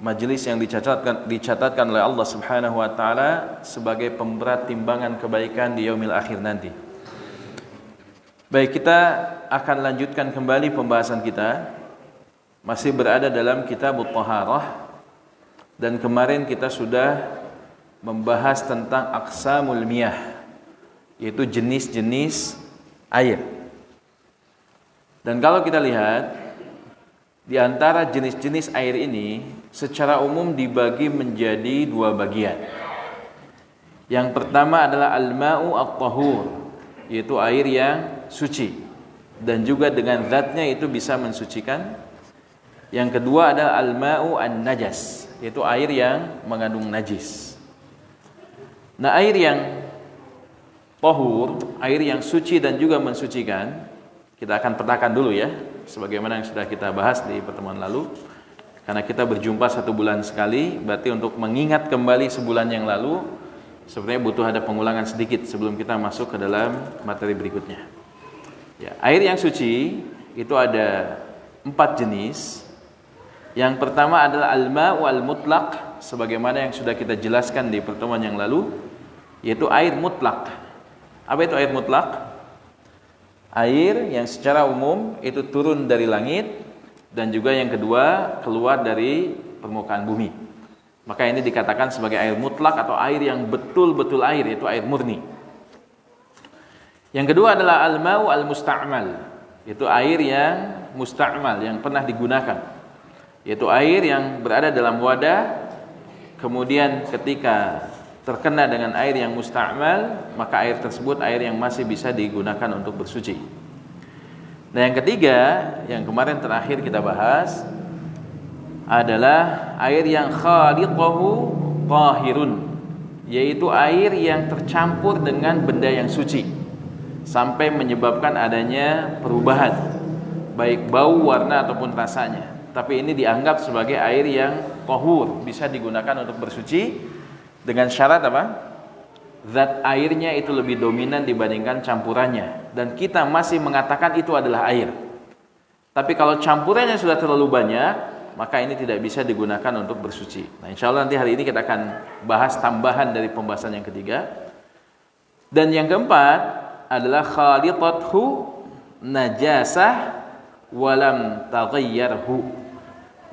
majelis yang dicatatkan oleh Allah Subhanahu wa taala sebagai pemberat timbangan kebaikan di yaumil akhir nanti. Baik, kita akan lanjutkan kembali pembahasan kita. Masih berada dalam Kitabut Thaharah, dan kemarin kita sudah membahas tentang aqsamul miyah, yaitu jenis-jenis air. Dan kalau kita lihat di antara jenis-jenis air ini secara umum dibagi menjadi dua bagian. Yang pertama adalah al-ma'u at-tahur, yaitu air yang suci dan juga dengan zatnya itu bisa mensucikan. Yang kedua adalah al-ma'u an-najas, yaitu air yang mengandung najis. Nah, air yang tahur, air yang suci dan juga mensucikan, kita akan petakan dulu ya, sebagaimana yang sudah kita bahas di pertemuan lalu. Karena kita berjumpa 1 bulan sekali, berarti untuk mengingat kembali sebulan yang lalu sebenarnya butuh ada pengulangan sedikit sebelum kita masuk ke dalam materi berikutnya. Ya, air yang suci itu ada 4 jenis. Yang pertama adalah al-ma'u al-mutlaq, sebagaimana yang sudah kita jelaskan di pertemuan yang lalu, yaitu air mutlak. Apa itu air mutlak? Air yang secara umum itu turun dari langit, dan juga yang kedua keluar dari permukaan bumi. Maka ini dikatakan sebagai air mutlak atau air yang betul-betul air, yaitu air murni. Yang kedua adalah al-ma'u al-musta'mal, yaitu air yang musta'mal, yang pernah digunakan, yaitu air yang berada dalam wadah, kemudian ketika terkena dengan air yang musta'mal, maka air tersebut air yang masih bisa digunakan untuk bersuci. Nah, yang ketiga, yang kemarin terakhir kita bahas adalah air yang khalitahu tahirun, yaitu air yang tercampur dengan benda yang suci sampai menyebabkan adanya perubahan baik bau, warna ataupun rasanya. Tapi ini dianggap sebagai air yang tahur, bisa digunakan untuk bersuci dengan syarat apa? Zat airnya itu lebih dominan dibandingkan campurannya, dan kita masih mengatakan itu adalah air. Tapi kalau campurannya sudah terlalu banyak, maka ini tidak bisa digunakan untuk bersuci. Nah, insya Allah nanti hari ini kita akan bahas tambahan dari pembahasan yang ketiga. Dan yang keempat adalah khalitathu najasah walam taghayyarhu,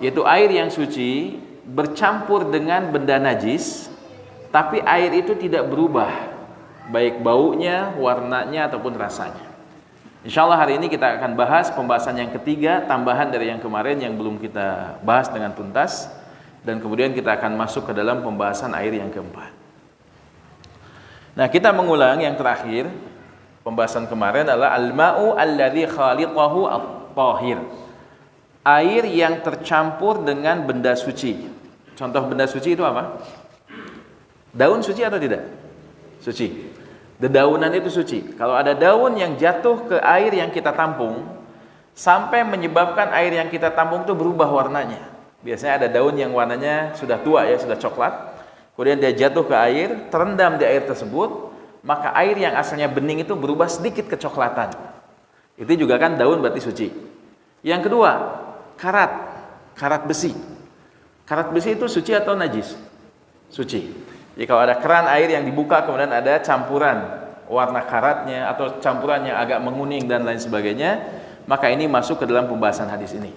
yaitu air yang suci bercampur dengan benda najis, tapi air itu tidak berubah, baik baunya, warnanya, ataupun rasanya. Insya Allah hari ini kita akan bahas pembahasan yang ketiga, tambahan dari yang kemarin yang belum kita bahas dengan tuntas. Dan kemudian kita akan masuk ke dalam pembahasan air yang keempat. Nah, kita mengulang yang terakhir. Pembahasan kemarin adalah al-ma'u alladhi khalitahu at-tahir, air yang tercampur dengan benda suci. Contoh benda suci itu apa? Daun suci atau tidak? Suci. Dedaunan itu suci. Kalau ada daun yang jatuh ke air yang kita tampung sampai menyebabkan air yang kita tampung itu berubah warnanya. Biasanya ada daun yang warnanya sudah tua ya, sudah coklat. Kemudian dia jatuh ke air, terendam di air tersebut, maka air yang asalnya bening itu berubah sedikit kecoklatan. Itu juga kan daun, berarti suci. Yang kedua, karat besi. Karat besi itu suci atau najis? Suci. Jadi kalau ada keran air yang dibuka kemudian ada campuran warna karatnya atau campuran yang agak menguning dan lain sebagainya, maka ini masuk ke dalam pembahasan hadis ini,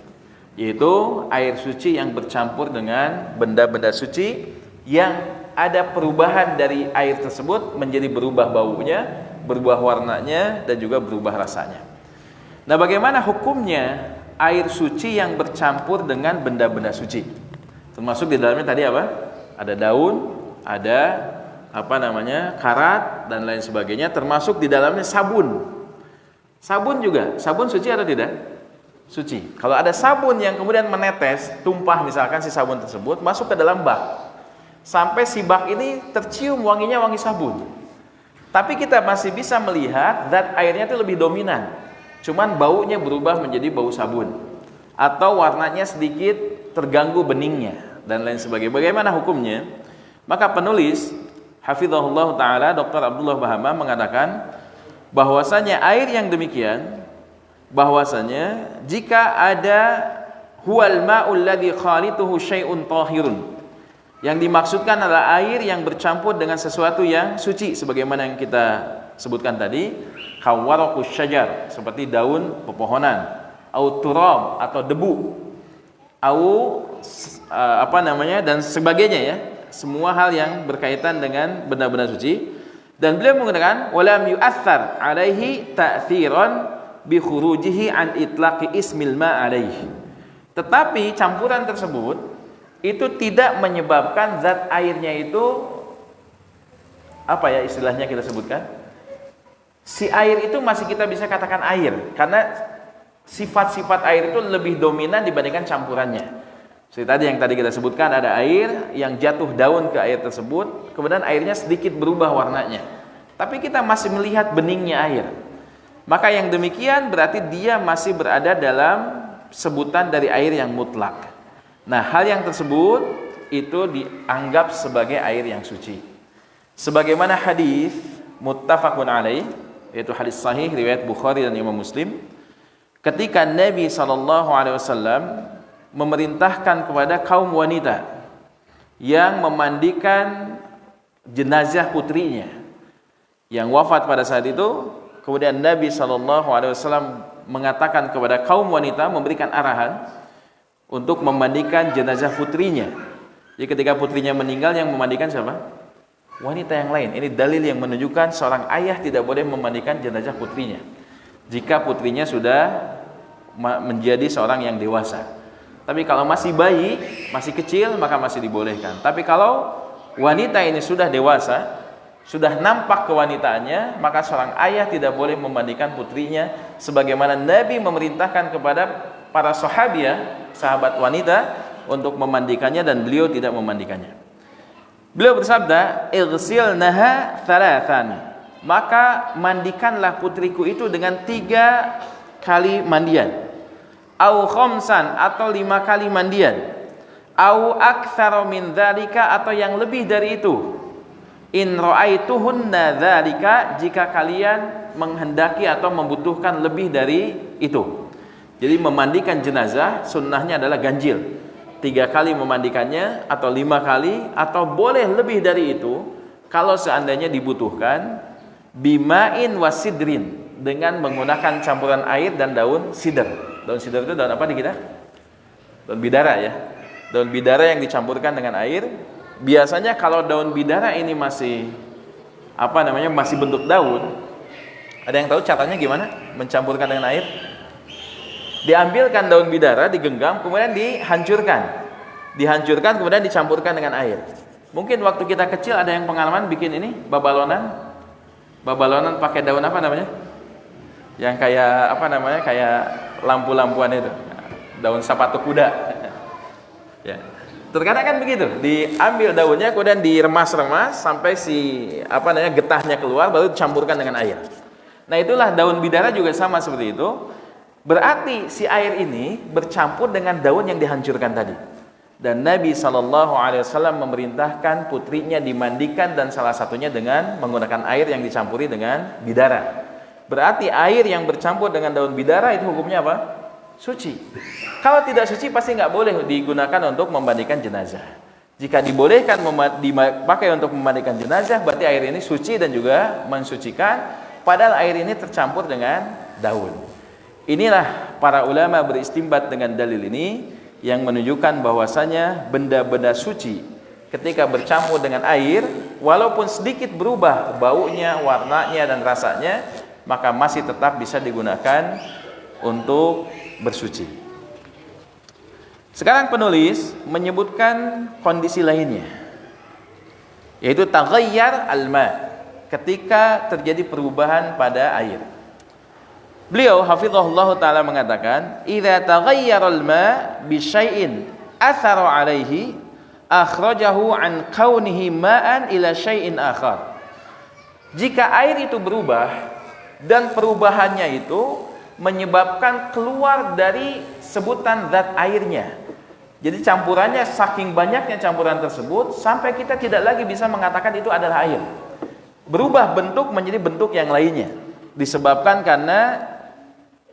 yaitu air suci yang bercampur dengan benda-benda suci yang ada perubahan dari air tersebut menjadi berubah baunya, berubah warnanya, dan juga berubah rasanya. Nah, bagaimana hukumnya air suci yang bercampur dengan benda-benda suci? Termasuk di dalamnya tadi apa? Ada daun, ada karat dan lain sebagainya, termasuk di dalamnya sabun. Sabun juga, sabun suci atau tidak? Suci. Kalau ada sabun yang kemudian menetes, tumpah misalkan si sabun tersebut masuk ke dalam bak, sampai si bak ini tercium wanginya wangi sabun, tapi kita masih bisa melihat zat airnya itu lebih dominan, cuman baunya berubah menjadi bau sabun, atau warnanya sedikit terganggu beningnya dan lain sebagainya. Bagaimana hukumnya? Maka penulis hafizahullah ta'ala Dr. Abdullah Bahama mengatakan bahwasanya air yang demikian, bahwasanya jika ada huwal ma'ul ladzi khalituhu syai'un tahirun. Yang dimaksudkan adalah air yang bercampur dengan sesuatu yang suci, sebagaimana yang kita sebutkan tadi, kawaraqus syajar, seperti daun pepohonan, au turab atau debu, au dan sebagainya ya, semua hal yang berkaitan dengan benda-benda suci. Dan beliau mengatakan walam yu'athar alaihi ta'thiran bi khurujihi an itlaqi ismil ma alaihi. Tetapi campuran tersebut itu tidak menyebabkan zat airnya itu, apa ya istilahnya kita sebutkan, si air itu masih kita bisa katakan air, karena sifat-sifat air itu lebih dominan dibandingkan campurannya. Seperti tadi yang tadi kita sebutkan, ada air yang jatuh daun ke air tersebut, kemudian airnya sedikit berubah warnanya, tapi kita masih melihat beningnya air. Maka yang demikian berarti dia masih berada dalam sebutan dari air yang mutlak. Nah, hal yang tersebut itu dianggap sebagai air yang suci. Sebagaimana hadis muttafaqun alaih, yaitu hadis sahih riwayat Bukhari dan Imam Muslim, ketika Nabi SAW memerintahkan kepada kaum wanita yang memandikan jenazah putrinya yang wafat pada saat itu, kemudian Nabi SAW mengatakan kepada kaum wanita, memberikan arahan untuk memandikan jenazah putrinya. Jadi ketika putrinya meninggal, yang memandikan siapa? Wanita yang lain. Ini dalil yang menunjukkan seorang ayah tidak boleh memandikan jenazah putrinya jika putrinya sudah menjadi seorang yang dewasa. Tapi kalau masih bayi, masih kecil, maka masih dibolehkan. Tapi kalau wanita ini sudah dewasa, sudah nampak kewanitaannya, maka seorang ayah tidak boleh memandikan putrinya, sebagaimana Nabi memerintahkan kepada para sahabat wanita untuk memandikannya, dan beliau tidak memandikannya. Beliau bersabda, "Ighsilnaha thalathan." Maka mandikanlah putriku itu dengan 3 kali mandian. Au khamsan, atau 5 kali mandian. Au aktsara min dzalika, atau yang lebih dari itu. In ra'aituhunna dzalika, jika kalian menghendaki atau membutuhkan lebih dari itu. Jadi memandikan jenazah sunnahnya adalah ganjil, 3 kali memandikannya, atau 5 kali, atau boleh lebih dari itu kalau seandainya dibutuhkan. Bima'in wasidrin, dengan menggunakan campuran air dan daun sidr. Daun sidr itu daun apa di kita? Daun bidara ya. Daun bidara yang dicampurkan dengan air. Biasanya kalau daun bidara ini masih masih bentuk daun, ada yang tahu caranya gimana mencampurkan dengan air? Diambilkan daun bidara, digenggam, kemudian dihancurkan, kemudian dicampurkan dengan air. Mungkin waktu kita kecil ada yang pengalaman bikin ini babalonan pakai daun apa namanya? Yang kayak lampu-lampuan itu, daun sapatu kuda. Ya, terkadang kan begitu, diambil daunnya, kemudian diremas-remas sampai getahnya keluar, baru dicampurkan dengan air. Nah, itulah daun bidara juga sama seperti itu. Berarti si air ini bercampur dengan daun yang dihancurkan tadi. Dan Nabi SAW memerintahkan putrinya dimandikan, dan salah satunya dengan menggunakan air yang dicampuri dengan bidara. Berarti air yang bercampur dengan daun bidara itu hukumnya apa? Suci. Kalau tidak suci pasti nggak boleh digunakan untuk memandikan jenazah. Jika dibolehkan dipakai untuk memandikan jenazah, berarti air ini suci dan juga mensucikan, padahal air ini tercampur dengan daun. Inilah para ulama beristimbat dengan dalil ini, yang menunjukkan bahwasanya benda-benda suci ketika bercampur dengan air, walaupun sedikit berubah baunya, warnanya, dan rasanya, maka masih tetap bisa digunakan untuk bersuci. Sekarang penulis menyebutkan kondisi lainnya, yaitu taghayyar al-ma, ketika terjadi perubahan pada air. Beliau hafizahullah ta'ala mengatakan, idza taghayyara al-ma bi syai'in athara 'alaihi akhrajahu an kaunihi ma'an ila syai'in akhar. Jika air itu berubah dan perubahannya itu menyebabkan keluar dari sebutan zat airnya, jadi campurannya saking banyaknya campuran tersebut sampai kita tidak lagi bisa mengatakan itu adalah air, berubah bentuk menjadi bentuk yang lainnya, disebabkan karena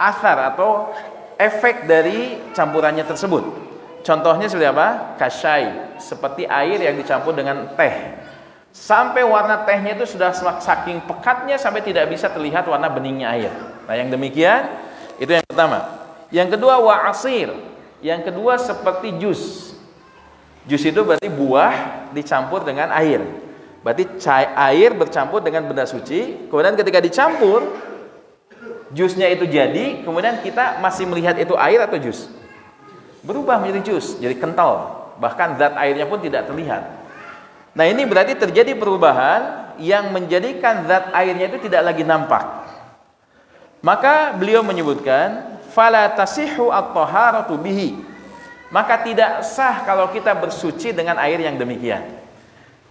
asar atau efek dari campurannya tersebut. Contohnya seperti apa? Kasyai, seperti air yang dicampur dengan teh. Sampai warna tehnya itu sudah saking pekatnya sampai tidak bisa terlihat warna beningnya air. Nah, yang demikian itu yang pertama. Yang kedua wa asir. Yang kedua seperti jus. Jus itu berarti buah dicampur dengan air. Berarti air bercampur dengan benda suci. Kemudian ketika dicampur, jusnya itu jadi. Kemudian kita masih melihat itu air atau jus? Berubah menjadi jus, jadi kental. Bahkan zat airnya pun tidak terlihat. Nah, ini berarti terjadi perubahan yang menjadikan zat airnya itu tidak lagi nampak. Maka beliau menyebutkan fala tasihhu at-taharatu bihi. Maka tidak sah kalau kita bersuci dengan air yang demikian.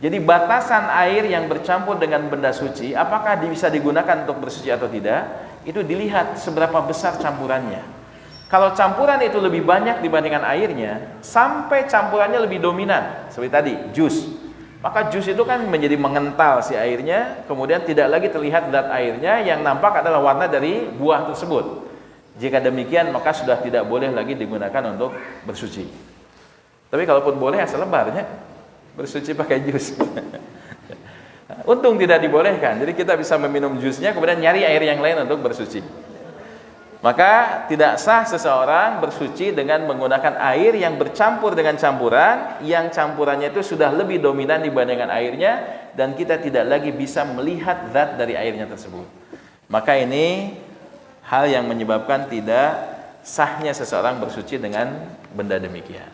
Jadi batasan air yang bercampur dengan benda suci, apakah bisa digunakan untuk bersuci atau tidak, itu dilihat seberapa besar campurannya. Kalau campuran itu lebih banyak dibandingkan airnya, sampai campurannya lebih dominan, seperti tadi, jus. Maka jus itu kan menjadi mengental si airnya, kemudian tidak lagi terlihat zat airnya, yang nampak adalah warna dari buah tersebut. Jika demikian, maka sudah tidak boleh lagi digunakan untuk bersuci. Tapi kalaupun boleh, asal lebarnya bersuci pakai jus. Untung tidak dibolehkan, jadi kita bisa meminum jusnya, kemudian nyari air yang lain untuk bersuci. Maka tidak sah seseorang bersuci dengan menggunakan air yang bercampur dengan campuran yang campurannya itu sudah lebih dominan dibandingkan airnya dan kita tidak lagi bisa melihat zat dari airnya tersebut. Maka ini hal yang menyebabkan tidak sahnya seseorang bersuci dengan benda demikian.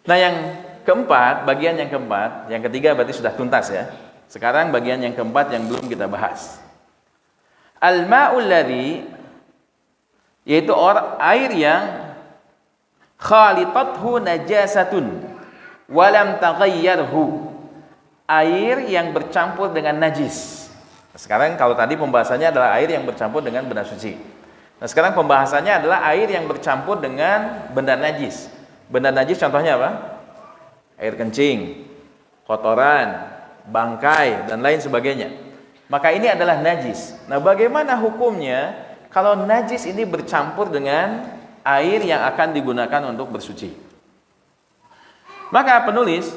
Nah, yang keempat, bagian yang keempat, yang ketiga berarti sudah tuntas ya. Sekarang bagian yang keempat yang belum kita bahas. Al-ma'ul ladzi, yaitu air yang khalitathu najasatun wa lam taghayyarhu, air yang bercampur dengan najis. Sekarang kalau tadi pembahasannya adalah air yang bercampur dengan benda suci. Nah, sekarang pembahasannya adalah air yang bercampur dengan benda najis. Benda najis contohnya apa? Air kencing, kotoran, bangkai dan lain sebagainya. Maka ini adalah najis. Nah, bagaimana hukumnya kalau najis ini bercampur dengan air yang akan digunakan untuk bersuci? Maka penulis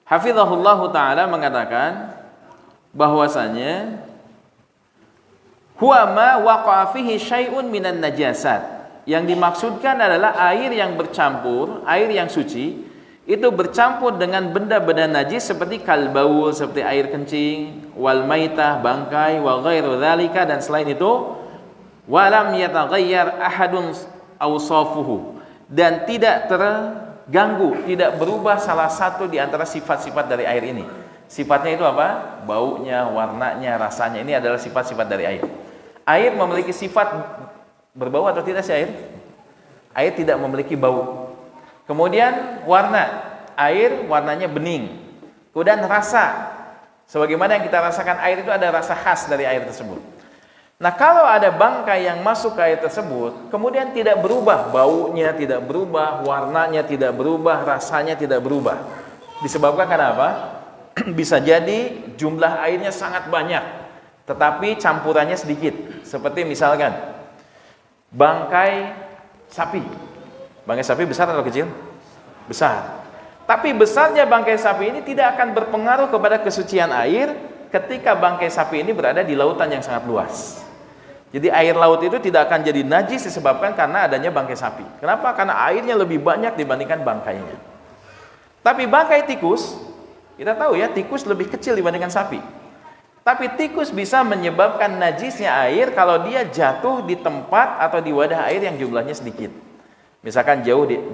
hafizahullahu taala mengatakan bahwasanya huwa ma waqa'a fihi syai'un minan najasat. Yang dimaksudkan adalah air yang bercampur, air yang suci itu bercampur dengan benda-benda najis seperti kalbaul, seperti air kencing, wal maitah, bangkai, wa ghairu dzalika, dan selain itu walam yataghayyar ahadun awsafuhu, dan tidak terganggu, tidak berubah salah satu di antara sifat-sifat dari air ini. Sifatnya itu apa? Baunya, warnanya, rasanya. Ini adalah sifat-sifat dari air. Air memiliki sifat berbau atau tidak sih air? Air tidak memiliki bau. Kemudian warna, air warnanya bening. Kemudian rasa, sebagaimana yang kita rasakan air itu ada rasa khas dari air tersebut. Nah, kalau ada bangkai yang masuk ke air tersebut, kemudian tidak berubah, baunya tidak berubah, warnanya tidak berubah, rasanya tidak berubah. Disebabkan karena apa? Bisa jadi jumlah airnya sangat banyak, tetapi campurannya sedikit. Seperti misalkan bangkai sapi. Bangkai sapi besar atau kecil? Besar. Tapi besarnya bangkai sapi ini tidak akan berpengaruh kepada kesucian air ketika bangkai sapi ini berada di lautan yang sangat luas. Jadi air laut itu tidak akan jadi najis disebabkan karena adanya bangkai sapi. Kenapa? Karena airnya lebih banyak dibandingkan bangkainya. Tapi bangkai tikus, kita tahu ya, tikus lebih kecil dibandingkan sapi. Tapi tikus bisa menyebabkan najisnya air kalau dia jatuh di tempat atau di wadah air yang jumlahnya sedikit. Misalkan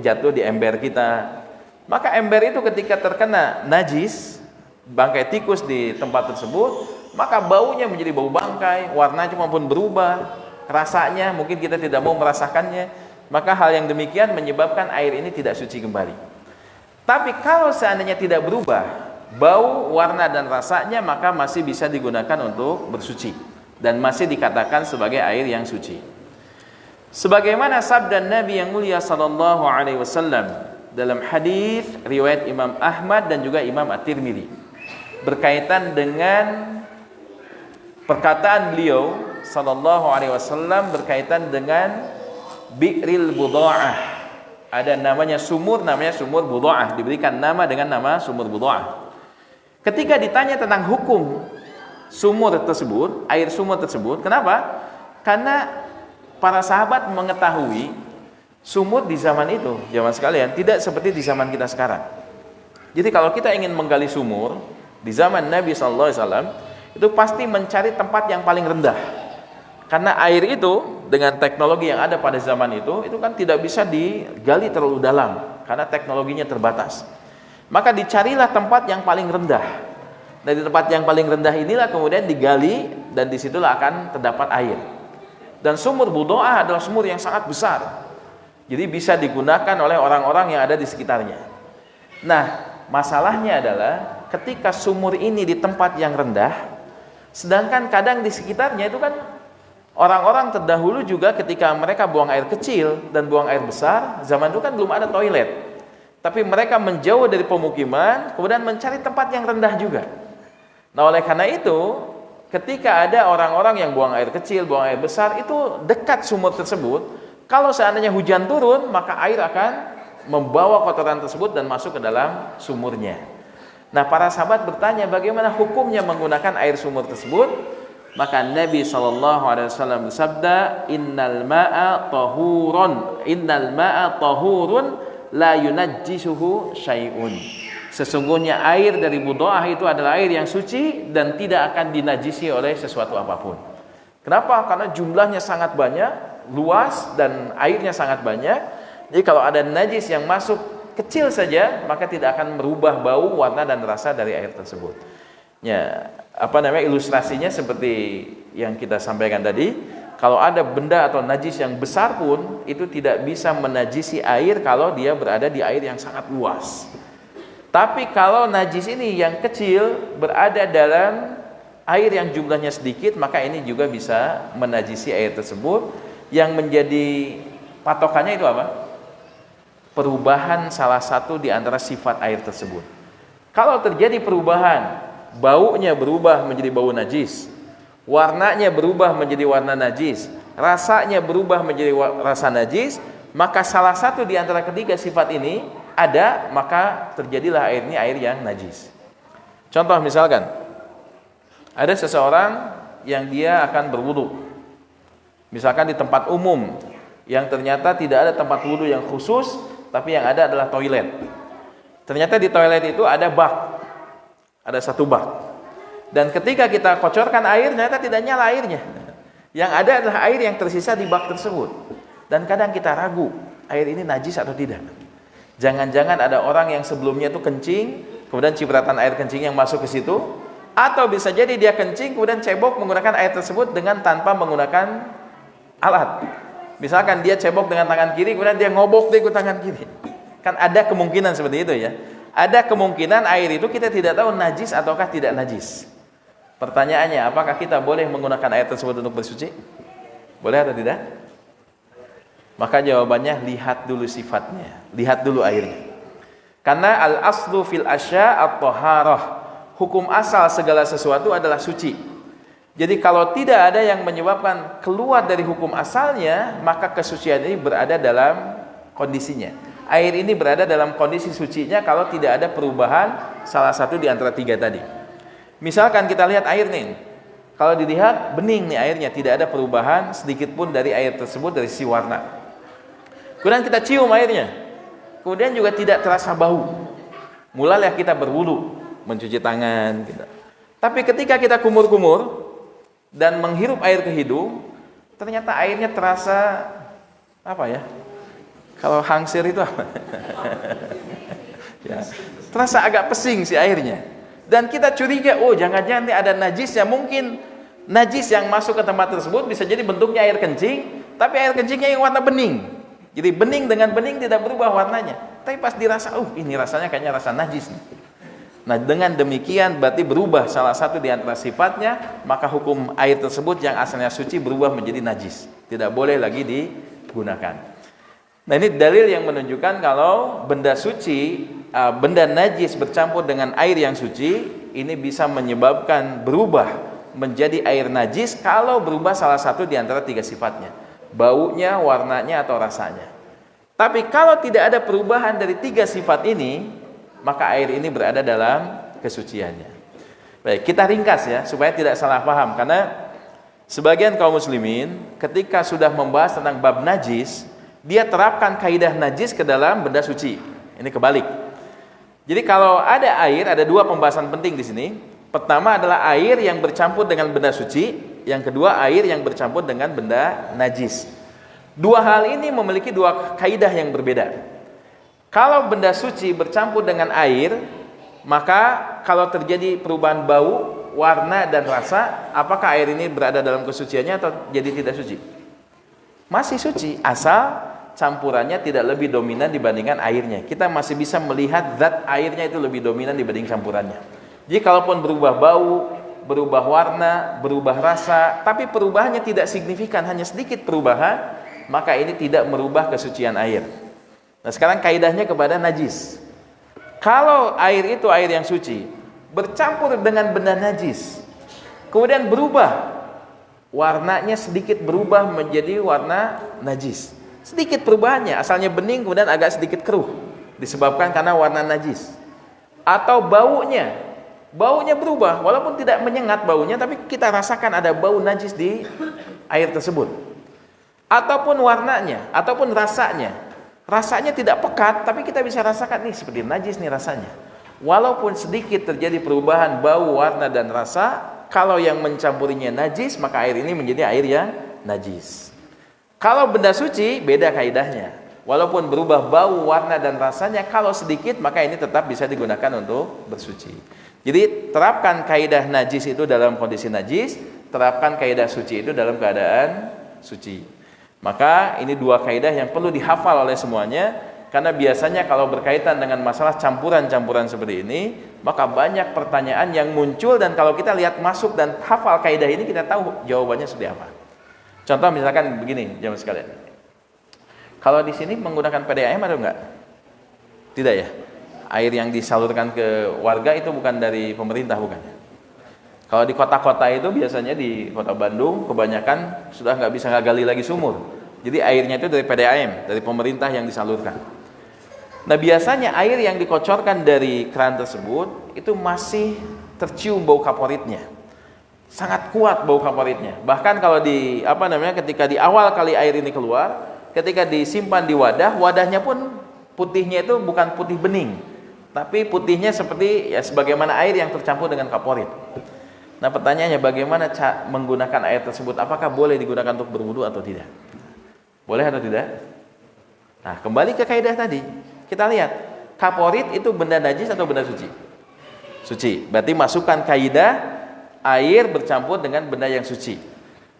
jatuh di ember kita, maka ember itu ketika terkena najis bangkai tikus di tempat tersebut, maka baunya menjadi bau bangkai, warnanya pun berubah, rasanya mungkin kita tidak mau merasakannya, maka hal yang demikian menyebabkan air ini tidak suci kembali. Tapi kalau seandainya tidak berubah bau, warna dan rasanya, maka masih bisa digunakan untuk bersuci dan masih dikatakan sebagai air yang suci. Sebagaimana sabda Nabi yang mulia sallallahu alaihi wasallam dalam hadis riwayat Imam Ahmad dan juga Imam At-Tirmidzi berkaitan dengan perkataan beliau sallallahu alaihi wasallam berkaitan dengan Bi'ril Budha'ah. Ada namanya sumur Budha'ah, diberikan nama dengan nama sumur Budha'ah. Ketika ditanya tentang hukum sumur tersebut, air sumur tersebut, kenapa? Karena para sahabat mengetahui sumur di zaman itu, zaman sekalian, tidak seperti di zaman kita sekarang. Jadi kalau kita ingin menggali sumur di zaman Nabi sallallahu alaihi wasallam, itu pasti mencari tempat yang paling rendah. Karena air itu dengan teknologi yang ada pada zaman itu kan tidak bisa digali terlalu dalam karena teknologinya terbatas. Maka dicarilah tempat yang paling rendah. Dari tempat yang paling rendah inilah kemudian digali dan disitulah akan terdapat air. Dan sumur Budha'ah adalah sumur yang sangat besar. Jadi bisa digunakan oleh orang-orang yang ada di sekitarnya. Nah, masalahnya adalah ketika sumur ini di tempat yang rendah, sedangkan kadang di sekitarnya itu kan orang-orang terdahulu juga ketika mereka buang air kecil dan buang air besar, zaman itu kan belum ada toilet. Tapi mereka menjauh dari pemukiman, kemudian mencari tempat yang rendah juga. Nah, oleh karena itu, ketika ada orang-orang yang buang air kecil, buang air besar, itu dekat sumur tersebut, kalau seandainya hujan turun, maka air akan membawa kotoran tersebut dan masuk ke dalam sumurnya. Nah, para sahabat bertanya bagaimana hukumnya menggunakan air sumur tersebut. Maka Nabi SAW bersabda, innal ma'a tahurun la yunajjisuhu syai'un. Sesungguhnya air dari Budha'ah itu adalah air yang suci dan tidak akan dinajisi oleh sesuatu apapun. Kenapa? Karena jumlahnya sangat banyak, luas, dan airnya sangat banyak. Jadi kalau ada najis yang masuk kecil saja, maka tidak akan merubah bau, warna, dan rasa dari air tersebut. Ya, ilustrasinya seperti yang kita sampaikan tadi. Kalau ada benda atau najis yang besar pun itu tidak bisa menajisi air kalau dia berada di air yang sangat luas. Tapi kalau najis ini yang kecil berada dalam air yang jumlahnya sedikit, maka ini juga bisa menajisi air tersebut. Yang menjadi patokannya itu apa? Perubahan salah satu di antara sifat air tersebut. Kalau terjadi perubahan, baunya berubah menjadi bau najis, warnanya berubah menjadi warna najis, rasanya berubah menjadi rasa najis, maka salah satu di antara ketiga sifat ini ada, maka terjadilah air ini air yang najis. Contoh misalkan, ada seseorang yang dia akan berwudu, misalkan di tempat umum, yang ternyata tidak ada tempat wudu yang khusus, tapi yang ada adalah toilet. Ternyata di toilet itu ada bak, ada satu bak, dan ketika kita kocorkan air, ternyata tidak nyala airnya. Yang ada adalah air yang tersisa di bak tersebut. Dan kadang kita ragu, air ini najis atau tidak. Jangan-jangan ada orang yang sebelumnya itu kencing, kemudian cipratan air kencing yang masuk ke situ, atau bisa jadi dia kencing kemudian cebok menggunakan air tersebut dengan tanpa menggunakan alat. Misalkan dia cebok dengan tangan kiri, kemudian dia ngobok dengan tangan kiri. Kan ada kemungkinan seperti itu ya. Ada kemungkinan air itu kita tidak tahu najis ataukah tidak najis. Pertanyaannya, apakah kita boleh menggunakan air tersebut untuk bersuci? Boleh atau tidak? Maka jawabannya, lihat dulu sifatnya, lihat dulu airnya. Karena al-aslu fil asya' at-taharah. Hukum asal segala sesuatu adalah suci. Jadi kalau tidak ada yang menyebabkan keluar dari hukum asalnya, maka kesucian ini berada dalam kondisinya. Air ini berada dalam kondisi sucinya kalau tidak ada perubahan salah satu di antara tiga tadi. Misalkan kita lihat air nih, kalau dilihat bening nih airnya, tidak ada perubahan sedikit pun dari air tersebut dari sisi warna. Kemudian kita cium airnya, kemudian juga tidak terasa bau. Mulailah kita berwudu, mencuci tangan gitu. Tapi ketika kita kumur-kumur dan menghirup air ke hidung, ternyata airnya terasa apa ya? Kalau hangsir itu apa? Ya, terasa agak pesing si airnya. Dan kita curiga, oh jangan-jangan ini ada najisnya. Mungkin najis yang masuk ke tempat tersebut bisa jadi bentuknya air kencing, tapi air kencingnya yang warna bening. Jadi bening dengan bening tidak berubah warnanya. Tapi pas dirasa, ini rasanya kayaknya rasa najis nih. Nah, dengan demikian berarti berubah salah satu di antara sifatnya, maka hukum air tersebut yang asalnya suci berubah menjadi najis. Tidak boleh lagi digunakan. Nah, ini dalil yang menunjukkan kalau benda suci, benda najis bercampur dengan air yang suci, ini bisa menyebabkan berubah menjadi air najis kalau berubah salah satu di antara tiga sifatnya, baunya, warnanya, atau rasanya. Tapi kalau tidak ada perubahan dari tiga sifat ini, maka air ini berada dalam kesuciannya. Baik, kita ringkas ya supaya tidak salah paham, karena sebagian kaum muslimin ketika sudah membahas tentang bab najis, dia terapkan kaidah najis ke dalam benda suci. Ini kebalik. Jadi kalau ada air, ada dua pembahasan penting di sini. Pertama adalah air yang bercampur dengan benda suci, yang kedua air yang bercampur dengan benda najis. Dua hal ini memiliki dua kaidah yang berbeda. Kalau benda suci bercampur dengan air, maka kalau terjadi perubahan bau, warna dan rasa, apakah air ini berada dalam kesuciannya atau jadi tidak suci? Masih suci, asal campurannya tidak lebih dominan dibandingkan airnya. Kita masih bisa melihat zat airnya itu lebih dominan dibanding campurannya. Jadi kalaupun berubah bau, berubah warna, berubah rasa, tapi perubahannya tidak signifikan, hanya sedikit perubahan, maka ini tidak merubah kesucian air. Nah sekarang kaidahnya kepada najis. Kalau air itu air yang suci bercampur dengan benda najis, kemudian berubah, warnanya sedikit berubah menjadi warna najis, sedikit perubahannya, asalnya bening kemudian agak sedikit keruh, disebabkan karena warna najis. Atau baunya berubah, walaupun tidak menyengat baunya, tapi kita rasakan ada bau najis di air tersebut. Ataupun warnanya, ataupun rasanya tidak pekat, tapi kita bisa rasakan nih seperti najis nih rasanya. Walaupun sedikit terjadi perubahan bau, warna dan rasa, kalau yang mencampurinya najis, maka air ini menjadi air yang najis. Kalau benda suci beda kaidahnya. Walaupun berubah bau, warna dan rasanya, kalau sedikit maka ini tetap bisa digunakan untuk bersuci. Jadi terapkan kaidah najis itu dalam kondisi najis, terapkan kaidah suci itu dalam keadaan suci. Maka ini dua kaidah yang perlu dihafal oleh semuanya, karena biasanya kalau berkaitan dengan masalah campuran-campuran seperti ini, maka banyak pertanyaan yang muncul, dan kalau kita lihat masuk dan hafal kaidah ini, kita tahu jawabannya seperti apa. Contoh misalkan begini, jamaah sekalian. Kalau di sini menggunakan PDAM ada enggak? Tidak ya? Air yang disalurkan ke warga itu bukan dari pemerintah, bukan? Kalau di kota-kota itu biasanya di kota Bandung kebanyakan sudah nggak bisa gali lagi sumur. Jadi airnya itu dari PDAM, dari pemerintah yang disalurkan. Nah biasanya air yang dikocorkan dari keran tersebut itu masih tercium bau kaporitnya. Sangat kuat bau kaporitnya. Bahkan kalau ketika di awal kali air ini keluar, ketika disimpan di wadah, wadahnya pun putihnya itu bukan putih bening, tapi putihnya seperti ya sebagaimana air yang tercampur dengan kaporit. Nah pertanyaannya, bagaimana menggunakan air tersebut? Apakah boleh digunakan untuk berwudu atau tidak? Boleh atau tidak? Nah kembali ke kaidah tadi, kita lihat kaporit itu benda najis atau benda suci? Suci. Berarti masukkan kaidah air bercampur dengan benda yang suci.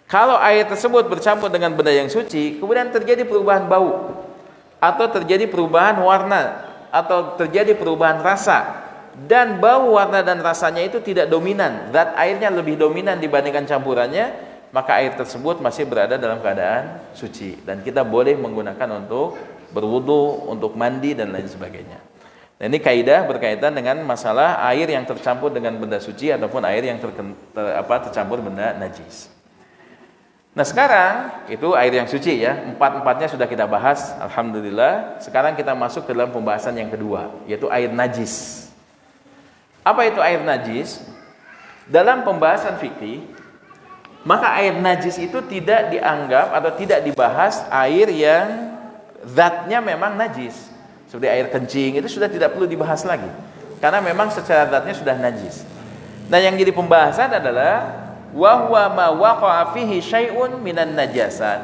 Kalau air tersebut bercampur dengan benda yang suci, kemudian terjadi perubahan bau, atau terjadi perubahan warna, atau terjadi perubahan rasa, dan bau, warna, dan rasanya itu tidak dominan, zat airnya lebih dominan dibandingkan campurannya, maka air tersebut masih berada dalam keadaan suci, dan kita boleh menggunakan untuk berwudu, untuk mandi, dan lain sebagainya. Nah, ini kaidah berkaitan dengan masalah air yang tercampur dengan benda suci ataupun air yang tercampur benda najis. Nah sekarang itu air yang suci ya, empat-empatnya sudah kita bahas, alhamdulillah. Sekarang kita masuk ke dalam pembahasan yang kedua, yaitu air najis. Apa itu air najis? Dalam pembahasan fikih, maka air najis itu tidak dianggap atau tidak dibahas air yang zatnya memang najis. Seperti air kencing itu sudah tidak perlu dibahas lagi, karena memang secara zatnya sudah najis. Nah yang jadi pembahasan adalah wahwa ma waqa'a fihi syai'un minan najasat,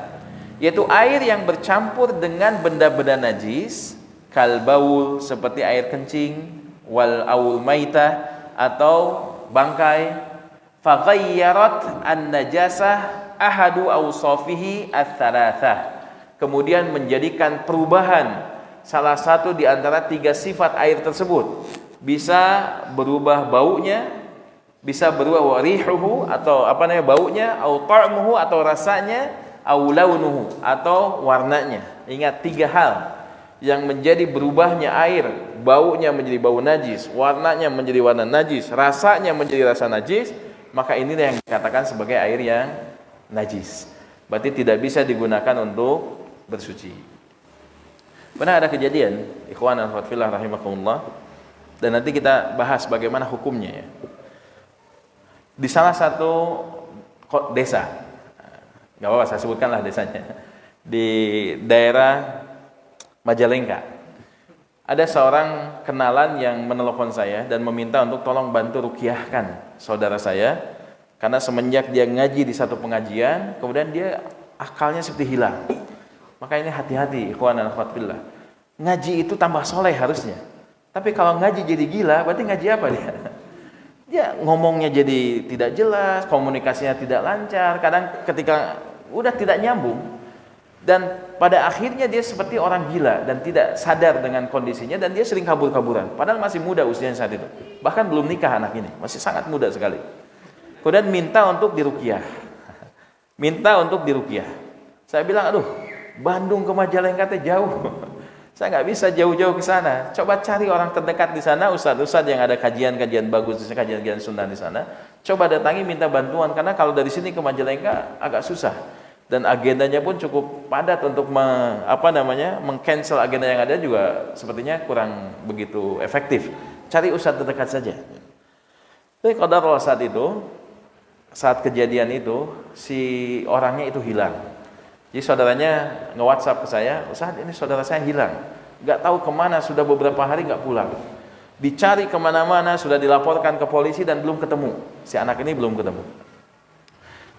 yaitu air yang bercampur dengan benda-benda najis, kal baul seperti air kencing, wal aul maitah atau bangkai, faghayyarat an najasah ahadu awsafihi ats-tsalatsah, kemudian menjadikan perubahan salah satu di antara tiga sifat air tersebut. Bisa berubah baunya, bisa berubah rihuhu atau baunya, au ta'muhu atau rasanya, au launuhu atau warnanya. Ingat tiga hal yang menjadi berubahnya air, baunya menjadi bau najis, warnanya menjadi warna najis, rasanya menjadi rasa najis, maka inilah yang dikatakan sebagai air yang najis. Berarti tidak bisa digunakan untuk bersuci. Pernah ada kejadian, ikhwan dan akhwat fillah rahimakumullah, dan nanti kita bahas bagaimana hukumnya ya. Di salah satu desa, nggak apa-apa saya sebutkanlah desanya, di daerah Majalengka, ada seorang kenalan yang menelepon saya dan meminta untuk tolong bantu ruqyahkan saudara saya, karena semenjak dia ngaji di satu pengajian, kemudian dia akalnya seperti hilang. Maka ini hati-hati ikhwan dan akhwat fillah. Ngaji itu tambah soleh harusnya. Tapi kalau ngaji jadi gila, berarti ngaji apa dia? Dia ngomongnya jadi tidak jelas, komunikasinya tidak lancar, kadang ketika udah tidak nyambung. Dan pada akhirnya dia seperti orang gila dan tidak sadar dengan kondisinya, dan dia sering kabur-kaburan. Padahal masih muda usianya saat itu. Bahkan belum nikah anak ini, masih sangat muda sekali. Kemudian minta untuk diruqyah. Minta untuk diruqyah. Saya bilang, aduh, Bandung ke Majalengka teh jauh. Saya nggak bisa jauh-jauh ke sana. Coba cari orang terdekat di sana, ustadz-ustadz yang ada kajian-kajian bagus, kajian-kajian sunnah di sana. Coba datangi minta bantuan, karena kalau dari sini ke Majalengka agak susah. Dan agendanya pun cukup padat untuk meng-cancel agenda yang ada juga sepertinya kurang begitu efektif. Cari ustadz terdekat saja. Tapi qadarullah saat kejadian itu si orangnya itu hilang. Jadi saudaranya nge-WhatsApp ke saya, Ustaz ini saudara saya hilang, nggak tahu kemana, sudah beberapa hari nggak pulang. Dicari kemana-mana, sudah dilaporkan ke polisi dan belum ketemu. Si anak ini belum ketemu.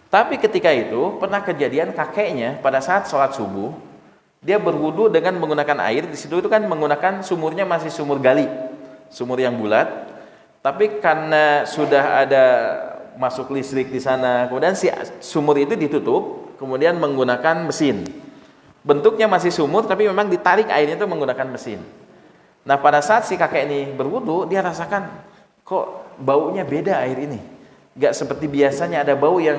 Tapi ketika itu pernah kejadian kakeknya pada saat sholat subuh, dia berwudu dengan menggunakan air. Di situ itu kan menggunakan sumurnya masih sumur gali, sumur yang bulat. Tapi karena sudah ada masuk listrik di sana, kemudian si sumur itu ditutup. Kemudian menggunakan mesin. Bentuknya masih sumur, tapi memang ditarik airnya itu menggunakan mesin. Nah pada saat si kakek ini berwudu, dia rasakan kok baunya beda air ini. Gak seperti biasanya, ada bau yang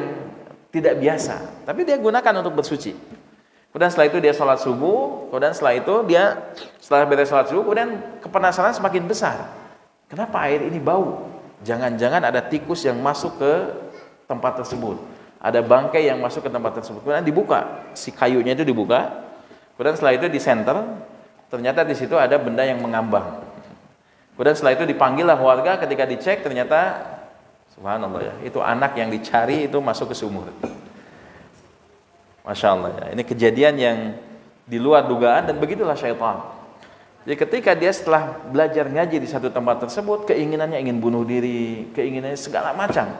tidak biasa. Tapi dia gunakan untuk bersuci. Kemudian setelah itu dia sholat subuh. Kemudian setelah beres sholat subuh, kemudian kepenasaran semakin besar. Kenapa air ini bau? Jangan-jangan ada tikus yang masuk ke tempat tersebut. Ada bangkai yang masuk ke tempat tersebut. Kemudian dibuka, si kayunya itu dibuka. Kemudian setelah itu disenter, ternyata di situ ada benda yang mengambang. Kemudian setelah itu dipanggillah warga, ketika dicek ternyata subhanallah ya, itu anak yang dicari itu masuk ke sumur. Masya Allah ya, ini kejadian yang di luar dugaan, dan begitulah syaitan. Jadi ketika dia setelah belajar ngaji di satu tempat tersebut, keinginannya ingin bunuh diri, keinginannya segala macam.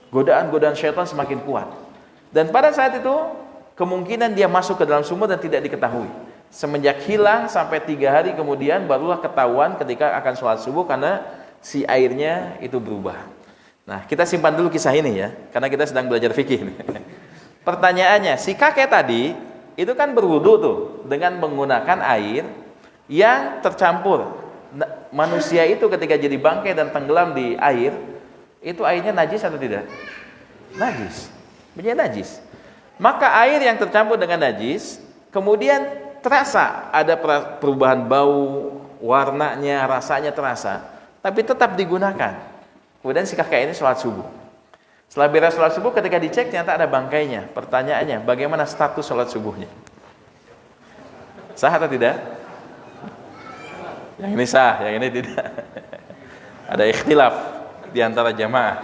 Godaan-godaan syaitan semakin kuat. Dan pada saat itu kemungkinan dia masuk ke dalam sumur dan tidak diketahui. Semenjak hilang sampai 3 hari kemudian barulah ketahuan ketika akan sholat subuh, karena si airnya itu berubah. Nah kita simpan dulu kisah ini ya, karena kita sedang belajar fikih. Pertanyaannya, si kakek tadi itu kan berwudu tuh dengan menggunakan air yang tercampur. Manusia itu ketika jadi bangkai dan tenggelam di air, itu airnya najis atau tidak? Najis. Menjadi najis. Maka air yang tercampur dengan najis, kemudian terasa ada perubahan bau, warnanya, rasanya terasa, tapi tetap digunakan. Kemudian si kakek ini sholat subuh. Setelah beres sholat subuh, ketika dicek ternyata ada bangkainya. Pertanyaannya, bagaimana status sholat subuhnya? Sah atau tidak? Yang ini sah, yang ini tidak. Ada ikhtilaf di antara jamaah.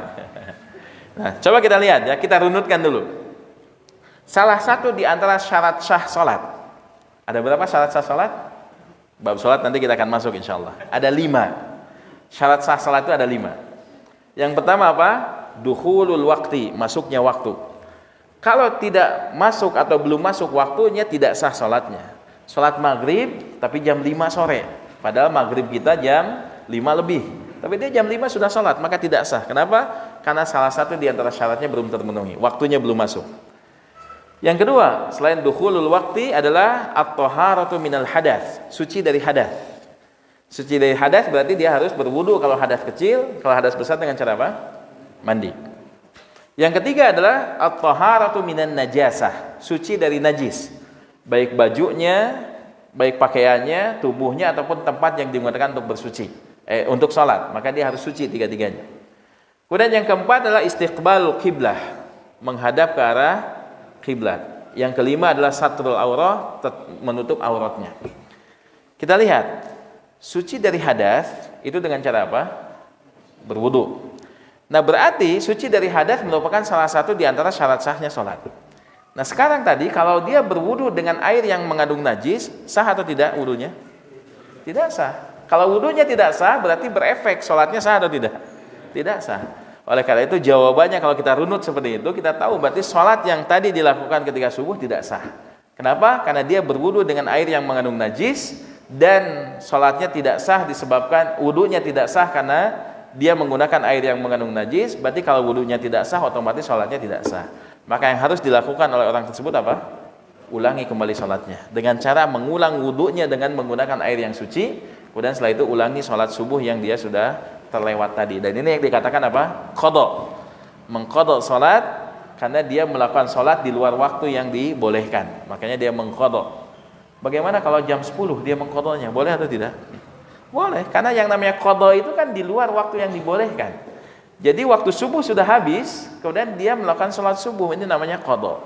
Nah, coba kita lihat ya, kita runutkan dulu. Salah satu di antara syarat sah salat. Ada berapa syarat sah salat? Bab salat nanti kita akan masuk insyaallah. Ada 5. Syarat sah salat itu ada 5. Yang pertama apa? Dukhulul waqti, masuknya waktu. Kalau tidak masuk atau belum masuk waktunya, tidak sah salatnya. Salat maghrib tapi jam 5 sore. Padahal maghrib kita jam 5 lebih. Tapi dia jam 5 sudah sholat, maka tidak sah. Kenapa? Karena salah satu di antara syaratnya belum terpenuhi, waktunya belum masuk. Yang kedua, selain dukhulul waqti adalah at-taharatu minal hadath, suci dari hadath. Suci dari hadath berarti dia harus berwudu kalau hadath kecil, kalau hadath besar dengan cara apa? Mandi. Yang ketiga adalah at-taharatu minan najasah, suci dari najis. Baik bajunya, baik pakaiannya, tubuhnya ataupun tempat yang digunakan untuk bersuci. Untuk sholat, maka dia harus suci tiga-tiganya. Kemudian yang keempat adalah istiqbal qiblah, menghadap ke arah kiblat. Yang kelima adalah satrul aurah, menutup auratnya. Kita lihat, suci dari hadas itu dengan cara apa? Berwudu. Nah, berarti suci dari hadas merupakan salah satu di antara syarat sahnya sholat. Nah, sekarang tadi kalau dia berwudu dengan air yang mengandung najis, sah atau tidak wudunya? Tidak sah. Kalau wudunya tidak sah, berarti berefek sholatnya sah atau tidak? Tidak sah. Oleh karena itu jawabannya kalau kita runut seperti itu, kita tahu berarti sholat yang tadi dilakukan ketika subuh tidak sah. Kenapa? Karena dia berwudu dengan air yang mengandung najis, dan sholatnya tidak sah disebabkan wudunya tidak sah karena dia menggunakan air yang mengandung najis. Berarti kalau wudunya tidak sah, otomatis sholatnya tidak sah. Maka yang harus dilakukan oleh orang tersebut apa? Ulangi kembali sholatnya dengan cara mengulang wudunya dengan menggunakan air yang suci. Kemudian setelah itu ulangi sholat subuh yang dia sudah terlewat tadi. Dan ini yang dikatakan apa? Qadha. Mengqadha sholat karena dia melakukan sholat di luar waktu yang dibolehkan. Makanya dia mengqadha. Bagaimana kalau jam 10 dia mengqadhanya? Boleh atau tidak? Boleh, karena yang namanya qadha itu kan di luar waktu yang dibolehkan. Jadi waktu subuh sudah habis, kemudian dia melakukan sholat subuh, ini namanya qadha.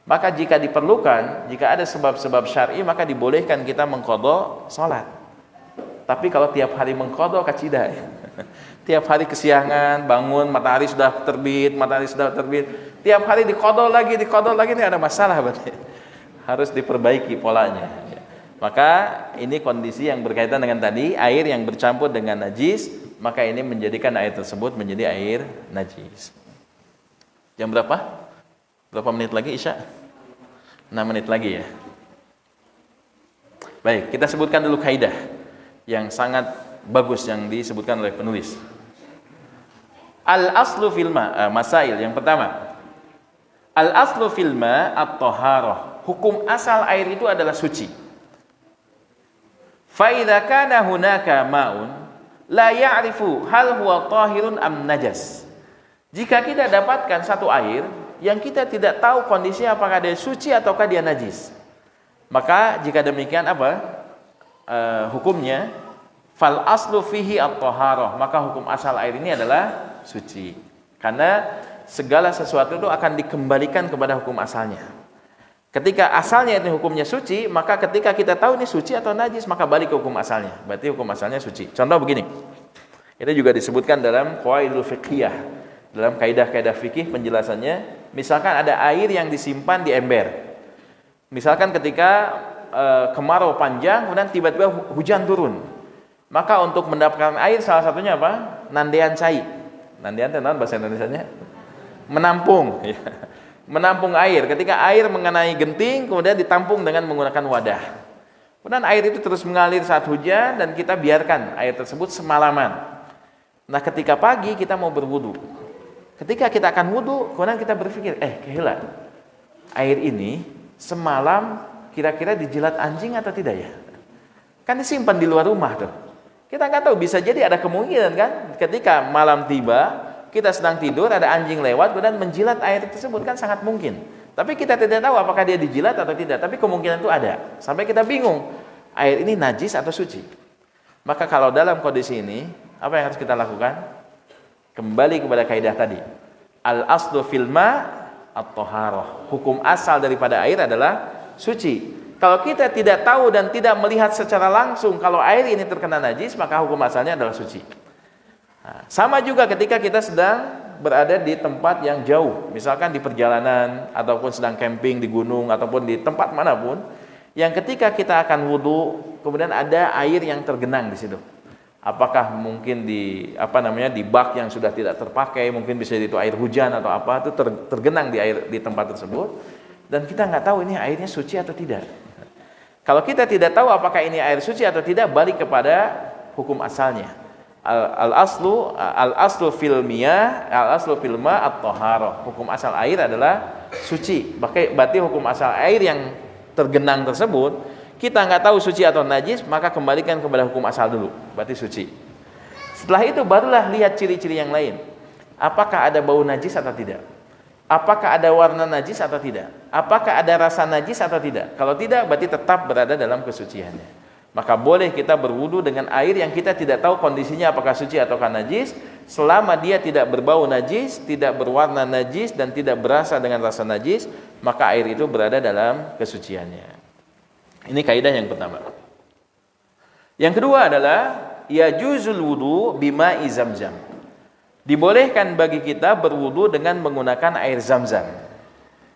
Maka jika diperlukan, jika ada sebab-sebab syar'i, maka dibolehkan kita mengqadha sholat. Tapi kalau tiap hari mengqadha kacida, tiap hari kesiangan, bangun matahari sudah terbit, tiap hari diqadha lagi, ini ada masalah berarti. Harus diperbaiki polanya. Maka ini kondisi yang berkaitan dengan tadi, air yang bercampur dengan najis, maka ini menjadikan air tersebut menjadi air najis. Jam berapa? Berapa menit lagi Isya? 6 menit lagi ya. Baik, kita sebutkan dulu kaidah yang sangat bagus yang disebutkan oleh penulis. Al-aslu fil ma, masail yang pertama. Al-aslu fil ma at-taharah. Hukum asal air itu adalah suci. Fa idza kana hunaka ma'un la ya'rifu hal huwa tahirun am najas. Jika kita dapatkan satu air yang kita tidak tahu kondisinya apakah dia suci ataukah dia najis, maka jika demikian apa hukumnya? Fal aslu fihi at-taharah, maka hukum asal air ini adalah suci. Karena segala sesuatu itu akan dikembalikan kepada hukum asalnya. Ketika asalnya itu hukumnya suci, maka ketika kita tahu ini suci atau najis, maka balik ke hukum asalnya. Berarti hukum asalnya suci. Contoh begini. Ini juga disebutkan dalam qawaidul fiqhiyah. Dalam kaidah-kaidah fikih penjelasannya, misalkan ada air yang disimpan di ember. Misalkan ketika kemarau panjang, kemudian tiba-tiba hujan turun. Maka untuk mendapatkan air salah satunya apa? Nandean cai. Nandean itu bahasa Indonesianya? Menampung. Menampung air. Ketika air mengenai genting, kemudian ditampung dengan menggunakan wadah. Kemudian air itu terus mengalir saat hujan dan kita biarkan air tersebut semalaman. Nah, ketika pagi kita mau berwudu. Ketika kita akan wudu, kemudian kita berpikir, gila, air ini semalam kira-kira dijilat anjing atau tidak ya? Kan disimpan di luar rumah tuh. Kita nggak tahu, bisa jadi ada kemungkinan kan, ketika malam tiba, kita sedang tidur, ada anjing lewat, kemudian menjilat air tersebut, kan sangat mungkin. Tapi kita tidak tahu apakah dia dijilat atau tidak, tapi kemungkinan itu ada. Sampai kita bingung, air ini najis atau suci. Maka kalau dalam kondisi ini, apa yang harus kita lakukan? Kembali kepada kaidah tadi. Al-aslu fil ma at-taharah. Hukum asal daripada air adalah suci. Kalau kita tidak tahu dan tidak melihat secara langsung kalau air ini terkena najis, maka hukum asalnya adalah suci. Nah, sama juga ketika kita sedang berada di tempat yang jauh, misalkan di perjalanan ataupun sedang camping di gunung ataupun di tempat manapun, yang ketika kita akan wudu, kemudian ada air yang tergenang di situ. Apakah mungkin di di bak yang sudah tidak terpakai, mungkin bisa itu air hujan atau apa, itu tergenang di tempat tersebut, dan kita nggak tahu ini airnya suci atau tidak. Kalau kita tidak tahu apakah ini air suci atau tidak, balik kepada hukum asalnya. Al-aslu fil miyah, al-aslu fil ma at-taharah. Hukum asal air adalah suci. Berarti hukum asal air yang tergenang tersebut, kita nggak tahu suci atau najis, maka kembalikan kepada hukum asal dulu, berarti suci. Setelah itu barulah lihat ciri-ciri yang lain. Apakah ada bau najis atau tidak? Apakah ada warna najis atau tidak? Apakah ada rasa najis atau tidak? Kalau tidak, berarti tetap berada dalam kesuciannya. Maka boleh kita berwudu dengan air yang kita tidak tahu kondisinya apakah suci atau najis, selama dia tidak berbau najis, tidak berwarna najis, dan tidak berasa dengan rasa najis, maka air itu berada dalam kesuciannya. Ini kaidah yang pertama. Yang kedua adalah yajuzul wudu bima'i zamzam. Dibolehkan bagi kita berwudu dengan menggunakan air Zamzam.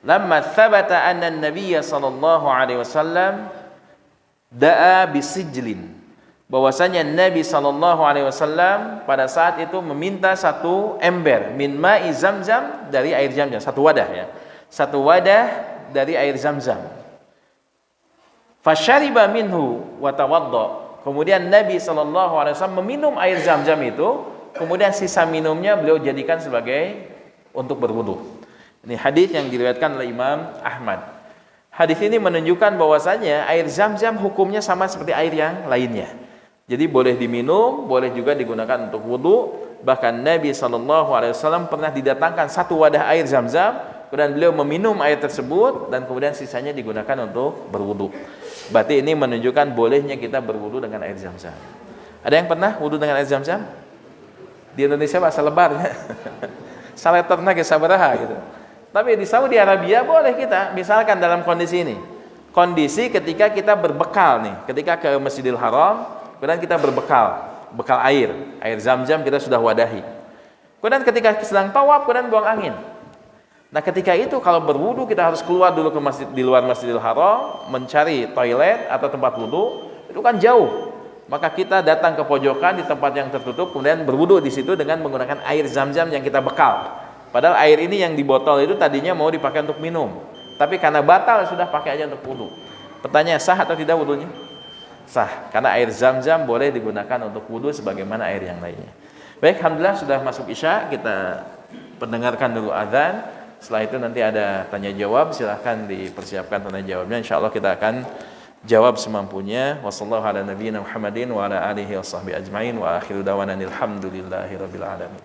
Lamma thabata anna an-nabiy sallallahu alaihi wasallam da'a bisijlin. Bahwasanya Nabi sallallahu alaihi wasallam pada saat itu meminta satu ember min ma'i Zamzam, dari air Zamzam, satu wadah ya. Satu wadah dari air Zamzam. Fashariba minhu wa tawadda. Kemudian Nabi sallallahu alaihi wasallam meminum air Zamzam itu, kemudian sisa minumnya beliau jadikan sebagai untuk berwudu. Ini hadis yang diriwayatkan oleh Imam Ahmad. Hadis ini menunjukkan bahwasanya air Zamzam hukumnya sama seperti air yang lainnya. Jadi boleh diminum, boleh juga digunakan untuk wudu. Bahkan Nabi SAW pernah didatangkan satu wadah air Zamzam, kemudian beliau meminum air tersebut dan kemudian sisanya digunakan untuk berwudu. Berarti ini menunjukkan bolehnya kita berwudu dengan air Zamzam. Ada yang pernah wudu dengan air Zamzam? Di Indonesia bahasa lebar ya. Saleterna ke sabaraha gitu. Tapi di Saudi Arabia boleh kita, misalkan dalam kondisi ini. Kondisi ketika kita berbekal nih, ketika ke Masjidil Haram, kemudian kita bekal air Zamzam kita sudah wadahi. Kemudian ketika sedang tawaf, kemudian buang angin. Nah, ketika itu kalau berwudu kita harus keluar dulu ke masjid di luar Masjidil Haram, mencari toilet atau tempat wudu, itu kan jauh. Maka kita datang ke pojokan di tempat yang tertutup, kemudian berwudu di situ dengan menggunakan air Zamzam yang kita bekal. Padahal air ini yang di botol itu tadinya mau dipakai untuk minum, tapi karena batal sudah pakai aja untuk wudu. Pertanyaan, sah atau tidak wudunya? Sah, karena air Zamzam boleh digunakan untuk wudu sebagaimana air yang lainnya. Baik, alhamdulillah sudah masuk Isya, kita pendengarkan dulu azan. Setelah itu nanti ada tanya jawab, silahkan dipersiapkan tanya jawabnya. Insyaallah kita akan jawab semampunya. Wassallallahu ala nabiyyina Muhammadin wa ala alihi washabbihi ajmain wa akhiru dawana alhamdulillahirabbil alamin.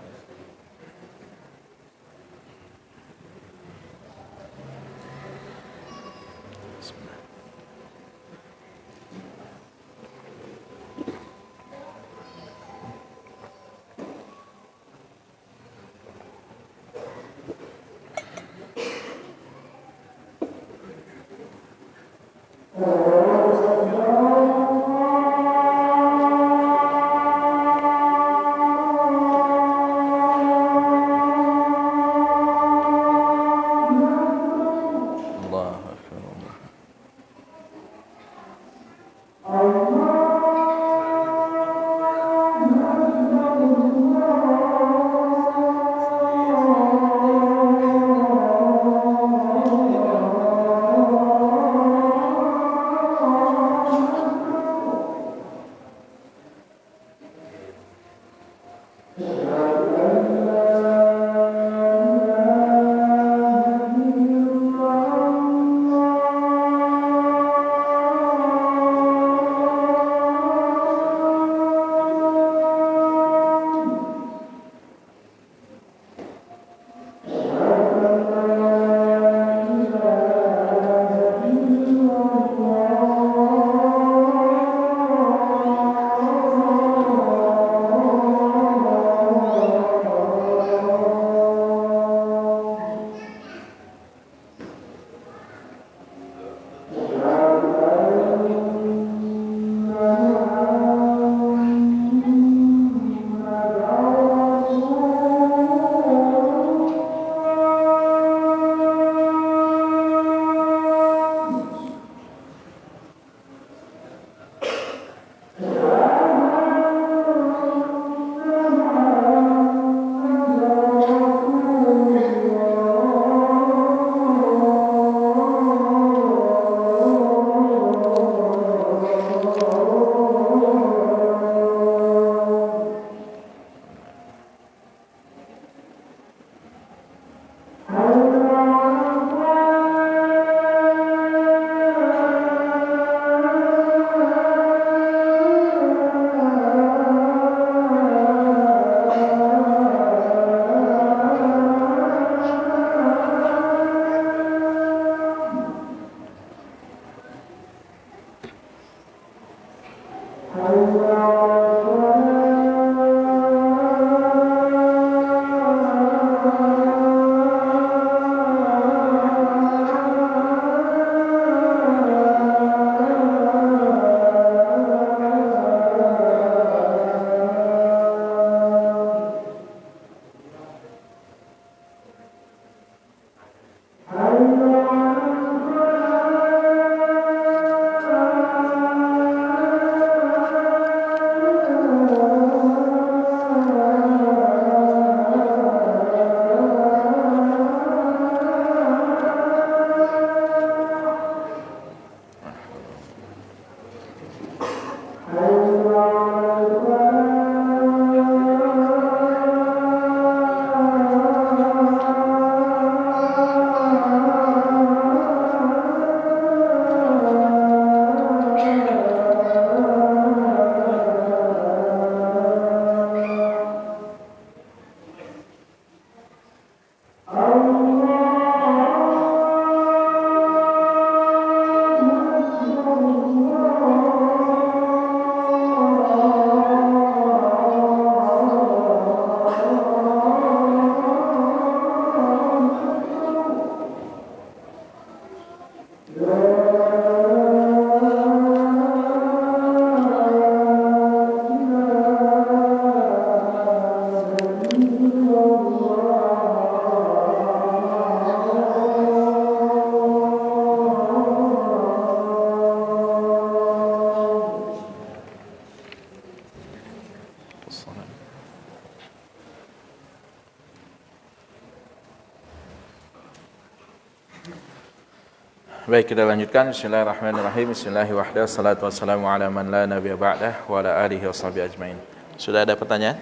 Baik, kita lanjutkan. Bismillahirrahmanirrahim. Bismillahirrahmanirrahim. Wassalatu wassalamu ala man la nabiyya ba'dah wa ala alihi washabihi ajmain. Sudah ada pertanyaan?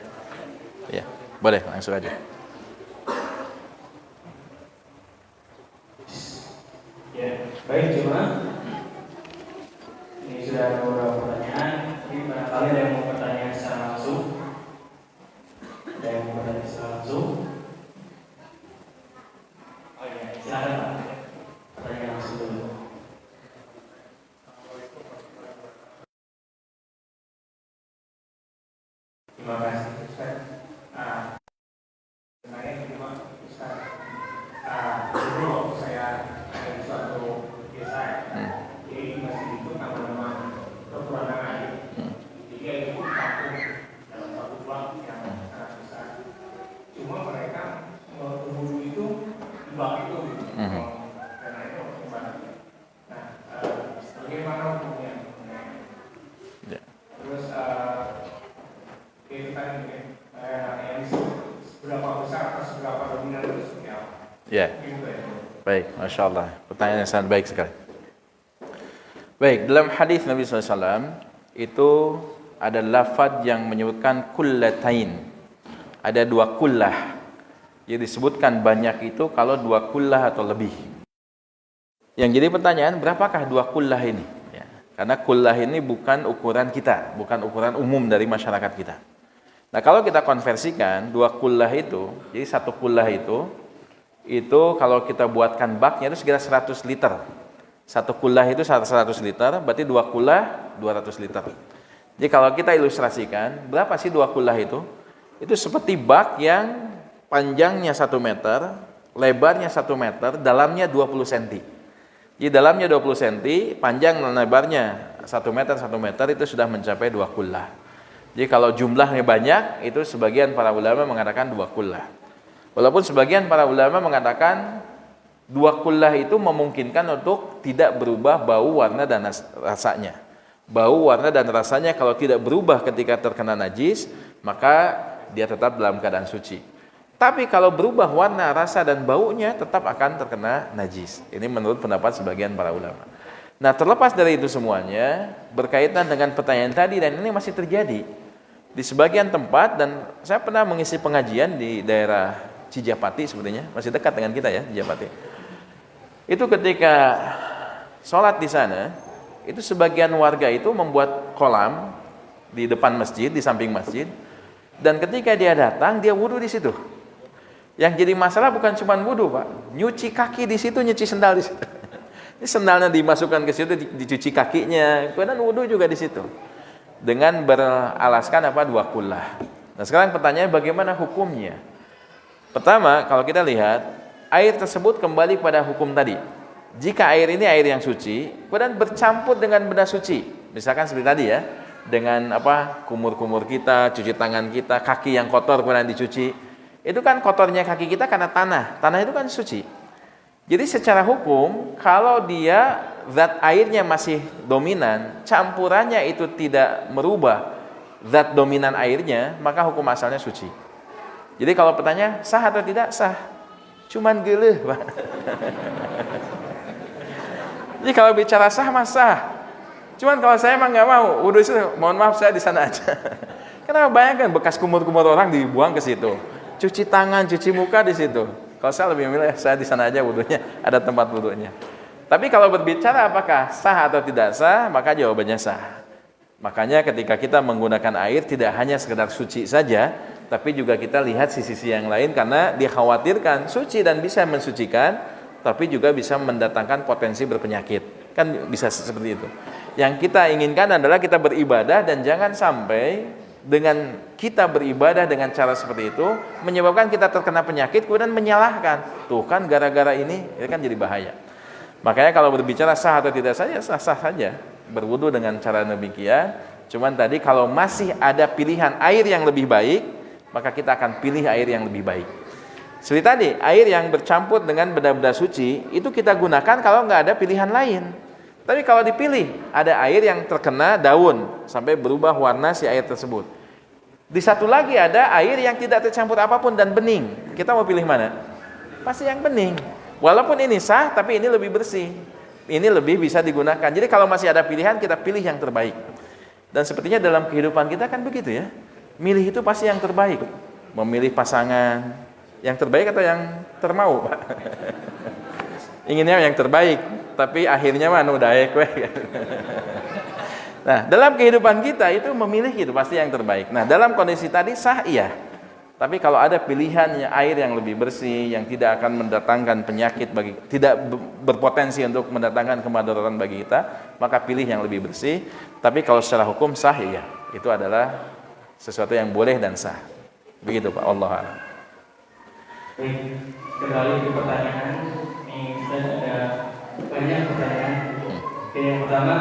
Ya, boleh langsung aja. Ya, baik jemaah. Ini sudah ada beberapa pertanyaan. Jadi barangkali ada yang mau bertanya secara langsung. Ada yang mau bertanya secara langsung. Oh iya, silakan Pak. Pertanyaan langsung dulu. Terima kasih Ustaz. Sebenarnya terima Ustaz. Dulu waktu saya ada di suatu desa, jadi masih itu nama-nama kekurangan air. Jadi air itu tampung dalam satu bak yang sangat besar. Cuma mereka menghulu itu di bak itu, karena itu gimana? Nah, bagaimana hukumnya? Terus kita yang seberapa besar atau seberapa dominan itu seperti apa? Ya. Baik, Masya Allah. Pertanyaan yang sangat baik sekali. Baik, dalam hadis Nabi SAW itu ada lafaz yang menyebutkan kullatain. Ada dua kullah. Jadi disebutkan banyak itu kalau dua kullah atau lebih. Yang jadi pertanyaan, berapakah dua kullah ini? Ya, karena kullah ini bukan ukuran kita, bukan ukuran umum dari masyarakat kita. Nah, kalau kita konversikan dua kullah itu, jadi satu kullah itu kalau kita buatkan baknya itu sekira 100 liter. Satu kullah itu 100 liter, berarti dua kullah 200 liter. Jadi kalau kita ilustrasikan, berapa sih dua kullah itu? Itu seperti bak yang panjangnya 1 meter, lebarnya 1 meter, dalamnya 20 cm. Jadi dalamnya 20 cm, panjang dan lebarnya 1 meter itu sudah mencapai dua kullah. Jadi kalau jumlahnya banyak, itu sebagian para ulama mengatakan dua kullah. Walaupun sebagian para ulama mengatakan dua kullah itu memungkinkan untuk tidak berubah bau, warna, dan rasanya. Bau, warna, dan rasanya kalau tidak berubah ketika terkena najis, maka dia tetap dalam keadaan suci. Tapi kalau berubah warna, rasa, dan baunya, tetap akan terkena najis. Ini menurut pendapat sebagian para ulama. Nah, terlepas dari itu semuanya, berkaitan dengan pertanyaan tadi, dan ini masih terjadi di sebagian tempat, dan saya pernah mengisi pengajian di daerah Cijapati, sebenarnya masih dekat dengan kita ya, Cijapati. Itu ketika sholat di sana, itu sebagian warga itu membuat kolam di depan masjid, di samping masjid, dan ketika dia datang, dia wudhu di situ. Yang jadi masalah bukan cuma wudhu, Pak, nyuci kaki di situ, nyuci sendal di situ. Ini sendalnya dimasukkan ke situ, dicuci kakinya, kemudian wudhu juga di situ, dengan beralaskan apa, dua kullah. Nah, sekarang pertanyaan, bagaimana hukumnya? Pertama, kalau kita lihat, air tersebut kembali pada hukum tadi. Jika air ini air yang suci, kemudian bercampur dengan benda suci, misalkan seperti tadi ya, dengan apa, kumur-kumur kita, cuci tangan kita, kaki yang kotor kemudian dicuci, itu kan kotornya kaki kita karena tanah itu kan suci. Jadi secara hukum, kalau dia zat airnya masih dominan, campurannya itu tidak merubah zat dominan airnya, maka hukum asalnya suci. Jadi kalau pertanyaan sah atau tidak, sah. Cuman geleh, Pak. Jadi kalau bicara sah, mah sah. Cuman kalau saya emang nggak mau, wudhu itu, mohon maaf saya di sana aja. Kenapa, bayangkan bekas kumur-kumur orang dibuang ke situ, cuci tangan, cuci muka di situ. Kalau saya lebih memilih saya di sana aja wudhunya, ada tempat wudhunya. Tapi kalau berbicara apakah sah atau tidak sah, maka jawabannya sah. Makanya ketika kita menggunakan air tidak hanya sekedar suci saja, tapi juga kita lihat sisi-sisi yang lain, karena dikhawatirkan suci dan bisa mensucikan, tapi juga bisa mendatangkan potensi berpenyakit. Kan bisa seperti itu. Yang kita inginkan adalah kita beribadah, dan jangan sampai dengan kita beribadah dengan cara seperti itu menyebabkan kita terkena penyakit kemudian menyalahkan. Tuh kan gara-gara ini kan jadi bahaya. Makanya kalau berbicara sah atau tidak sah, ya sah-sah saja berwudu dengan cara demikian. Cuman tadi kalau masih ada pilihan air yang lebih baik, maka kita akan pilih air yang lebih baik. Seperti tadi, air yang bercampur dengan benda-benda suci, itu kita gunakan kalau nggak ada pilihan lain. Tapi kalau dipilih, ada air yang terkena daun, sampai berubah warna si air tersebut. Di satu lagi ada air yang tidak tercampur apapun dan bening. Kita mau pilih mana? Pasti yang bening. Walaupun ini sah, tapi ini lebih bersih. Ini lebih bisa digunakan. Jadi kalau masih ada pilihan, kita pilih yang terbaik. Dan sepertinya dalam kehidupan kita kan begitu ya. Milih itu pasti yang terbaik. Memilih pasangan yang terbaik atau yang termau, Pak? Inginnya yang terbaik, tapi akhirnya mah anu daek we. Nah, dalam kehidupan kita itu memilih itu pasti yang terbaik. Nah, dalam kondisi tadi sah iya. Tapi kalau ada pilihannya air yang lebih bersih, yang tidak akan mendatangkan penyakit tidak berpotensi untuk mendatangkan kemudaratan bagi kita, maka pilih yang lebih bersih. Tapi kalau secara hukum sah iya. Itu adalah sesuatu yang boleh dan sah. Begitu Pak, Allah a'lam. Baik, kembali ke pertanyaan. Ini sudah ada banyak pertanyaan. Yang pertama,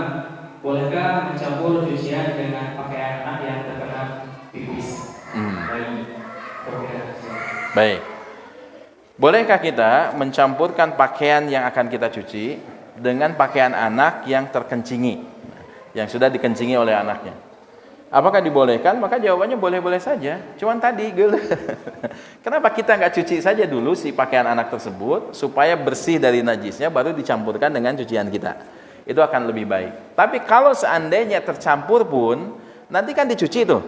bolehkah mencampur cucian dengan pakaian anak yang terkena pipis? Baik. Bolehkah kita mencampurkan pakaian yang akan kita cuci dengan pakaian anak yang terkencingi, yang sudah dikencingi oleh anaknya? Apakah dibolehkan? Maka jawabannya boleh-boleh saja. Cuman tadi, kenapa kita nggak cuci saja dulu si pakaian anak tersebut supaya bersih dari najisnya, baru dicampurkan dengan cucian kita? Itu akan lebih baik. Tapi kalau seandainya tercampur pun, nanti kan dicuci tuh.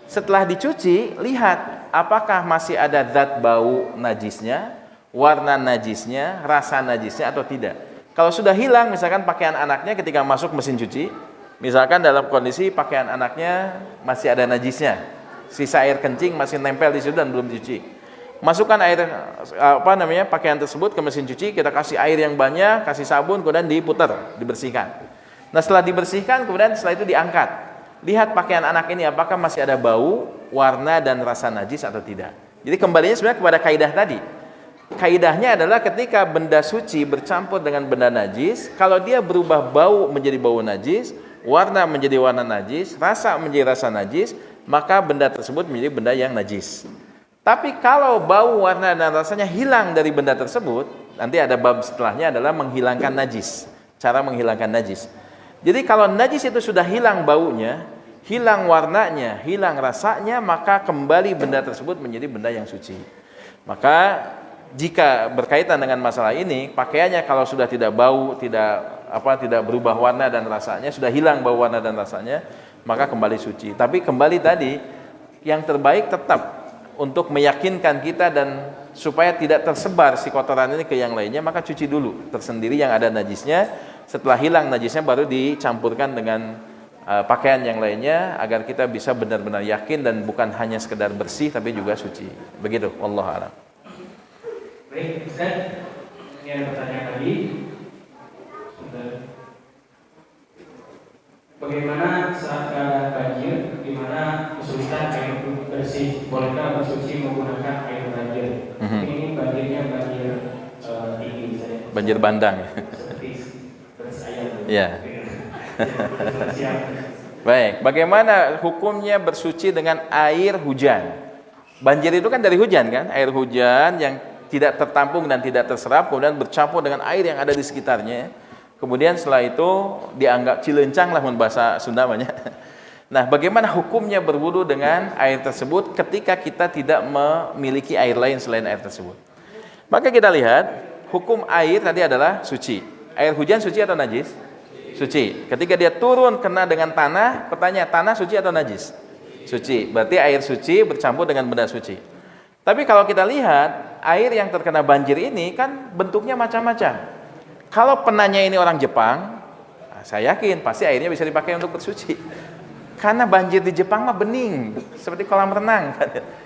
Setelah dicuci, lihat apakah masih ada zat bau najisnya, warna najisnya, rasa najisnya atau tidak. Kalau sudah hilang, misalkan pakaian anaknya ketika masuk mesin cuci, misalkan dalam kondisi pakaian anaknya masih ada najisnya, sisa air kencing masih nempel di situ dan belum dicuci. Masukkan air pakaian tersebut ke mesin cuci, kita kasih air yang banyak, kasih sabun, kemudian diputar, dibersihkan. Nah, setelah dibersihkan, kemudian setelah itu diangkat. Lihat pakaian anak ini apakah masih ada bau, warna dan rasa najis atau tidak. Jadi kembalinya sebenarnya kepada kaidah tadi. Kaidahnya adalah ketika benda suci bercampur dengan benda najis, kalau dia berubah bau menjadi bau najis, warna menjadi warna najis, rasa menjadi rasa najis, maka benda tersebut menjadi benda yang najis. Tapi kalau bau, warna dan rasanya hilang dari benda tersebut, nanti ada bab setelahnya adalah menghilangkan najis. Cara menghilangkan najis. Jadi kalau najis itu sudah hilang baunya, hilang warnanya, hilang rasanya, maka kembali benda tersebut menjadi benda yang suci. Maka jika berkaitan dengan masalah ini, pakaiannya kalau sudah tidak bau, tidak berubah warna dan rasanya, sudah hilang bau, warna dan rasanya, maka kembali suci. Tapi kembali tadi, yang terbaik tetap untuk meyakinkan kita dan supaya tidak tersebar si kotoran ini ke yang lainnya, maka cuci dulu tersendiri yang ada najisnya. Setelah hilang najisnya baru dicampurkan dengan pakaian yang lainnya agar kita bisa benar-benar yakin dan bukan hanya sekedar bersih tapi juga suci. Begitu, wallahu a'lam. Baik, Ustaz. Ini ada pertanyaan lagi. Bagaimana saat keadaan banjir di mana kesulitan air bersih? Bolehkah bersuci menggunakan air banjir? Ini banjirnya banjir tinggi misalnya. Banjir bandang. Ya. Baik, bagaimana hukumnya bersuci dengan air hujan? Banjir itu kan dari hujan kan? Air hujan yang tidak tertampung dan tidak terserap kemudian bercampur dengan air yang ada di sekitarnya. Kemudian setelah itu dianggap cilencang lah bahasa Sunda namanya. Nah, bagaimana hukumnya berwudu dengan air tersebut ketika kita tidak memiliki air lain selain air tersebut? Maka kita lihat hukum air tadi adalah suci. Air hujan suci atau najis? Suci. Ketika dia turun kena dengan tanah, pertanyaan tanah suci atau najis? Suci. Berarti air suci bercampur dengan benda suci. Tapi kalau kita lihat air yang terkena banjir ini kan bentuknya macam-macam. Kalau penanya ini orang Jepang, saya yakin pasti airnya bisa dipakai untuk bersuci. Karena banjir di Jepang mah bening, seperti kolam renang.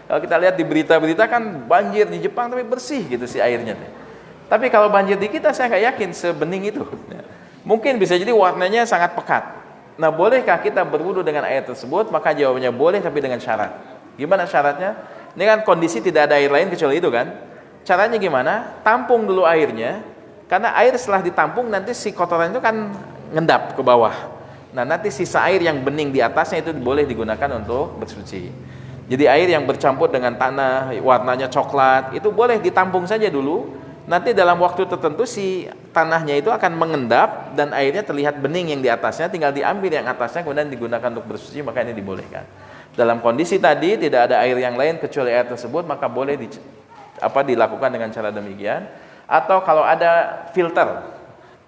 Kalau kita lihat di berita-berita kan banjir di Jepang tapi bersih gitu si airnya. Tapi kalau banjir di kita saya nggak yakin sebening itu. Mungkin bisa jadi warnanya sangat pekat. Nah, bolehkah kita berwudu dengan air tersebut? Maka jawabannya boleh, tapi dengan syarat. Gimana syaratnya? Ini kan kondisi tidak ada air lain kecuali itu kan. Caranya gimana? Tampung dulu airnya. Karena air setelah ditampung nanti si kotoran itu kan ngendap ke bawah. Nah, nanti sisa air yang bening di atasnya itu boleh digunakan untuk bersuci. Jadi air yang bercampur dengan tanah, warnanya coklat, itu boleh ditampung saja dulu. Nanti dalam waktu tertentu si tanahnya itu akan mengendap dan airnya terlihat bening yang di atasnya, tinggal diambil yang atasnya kemudian digunakan untuk bersuci, maka ini dibolehkan. Dalam kondisi tadi tidak ada air yang lain kecuali air tersebut, maka boleh dilakukan dengan cara demikian. Atau kalau ada filter,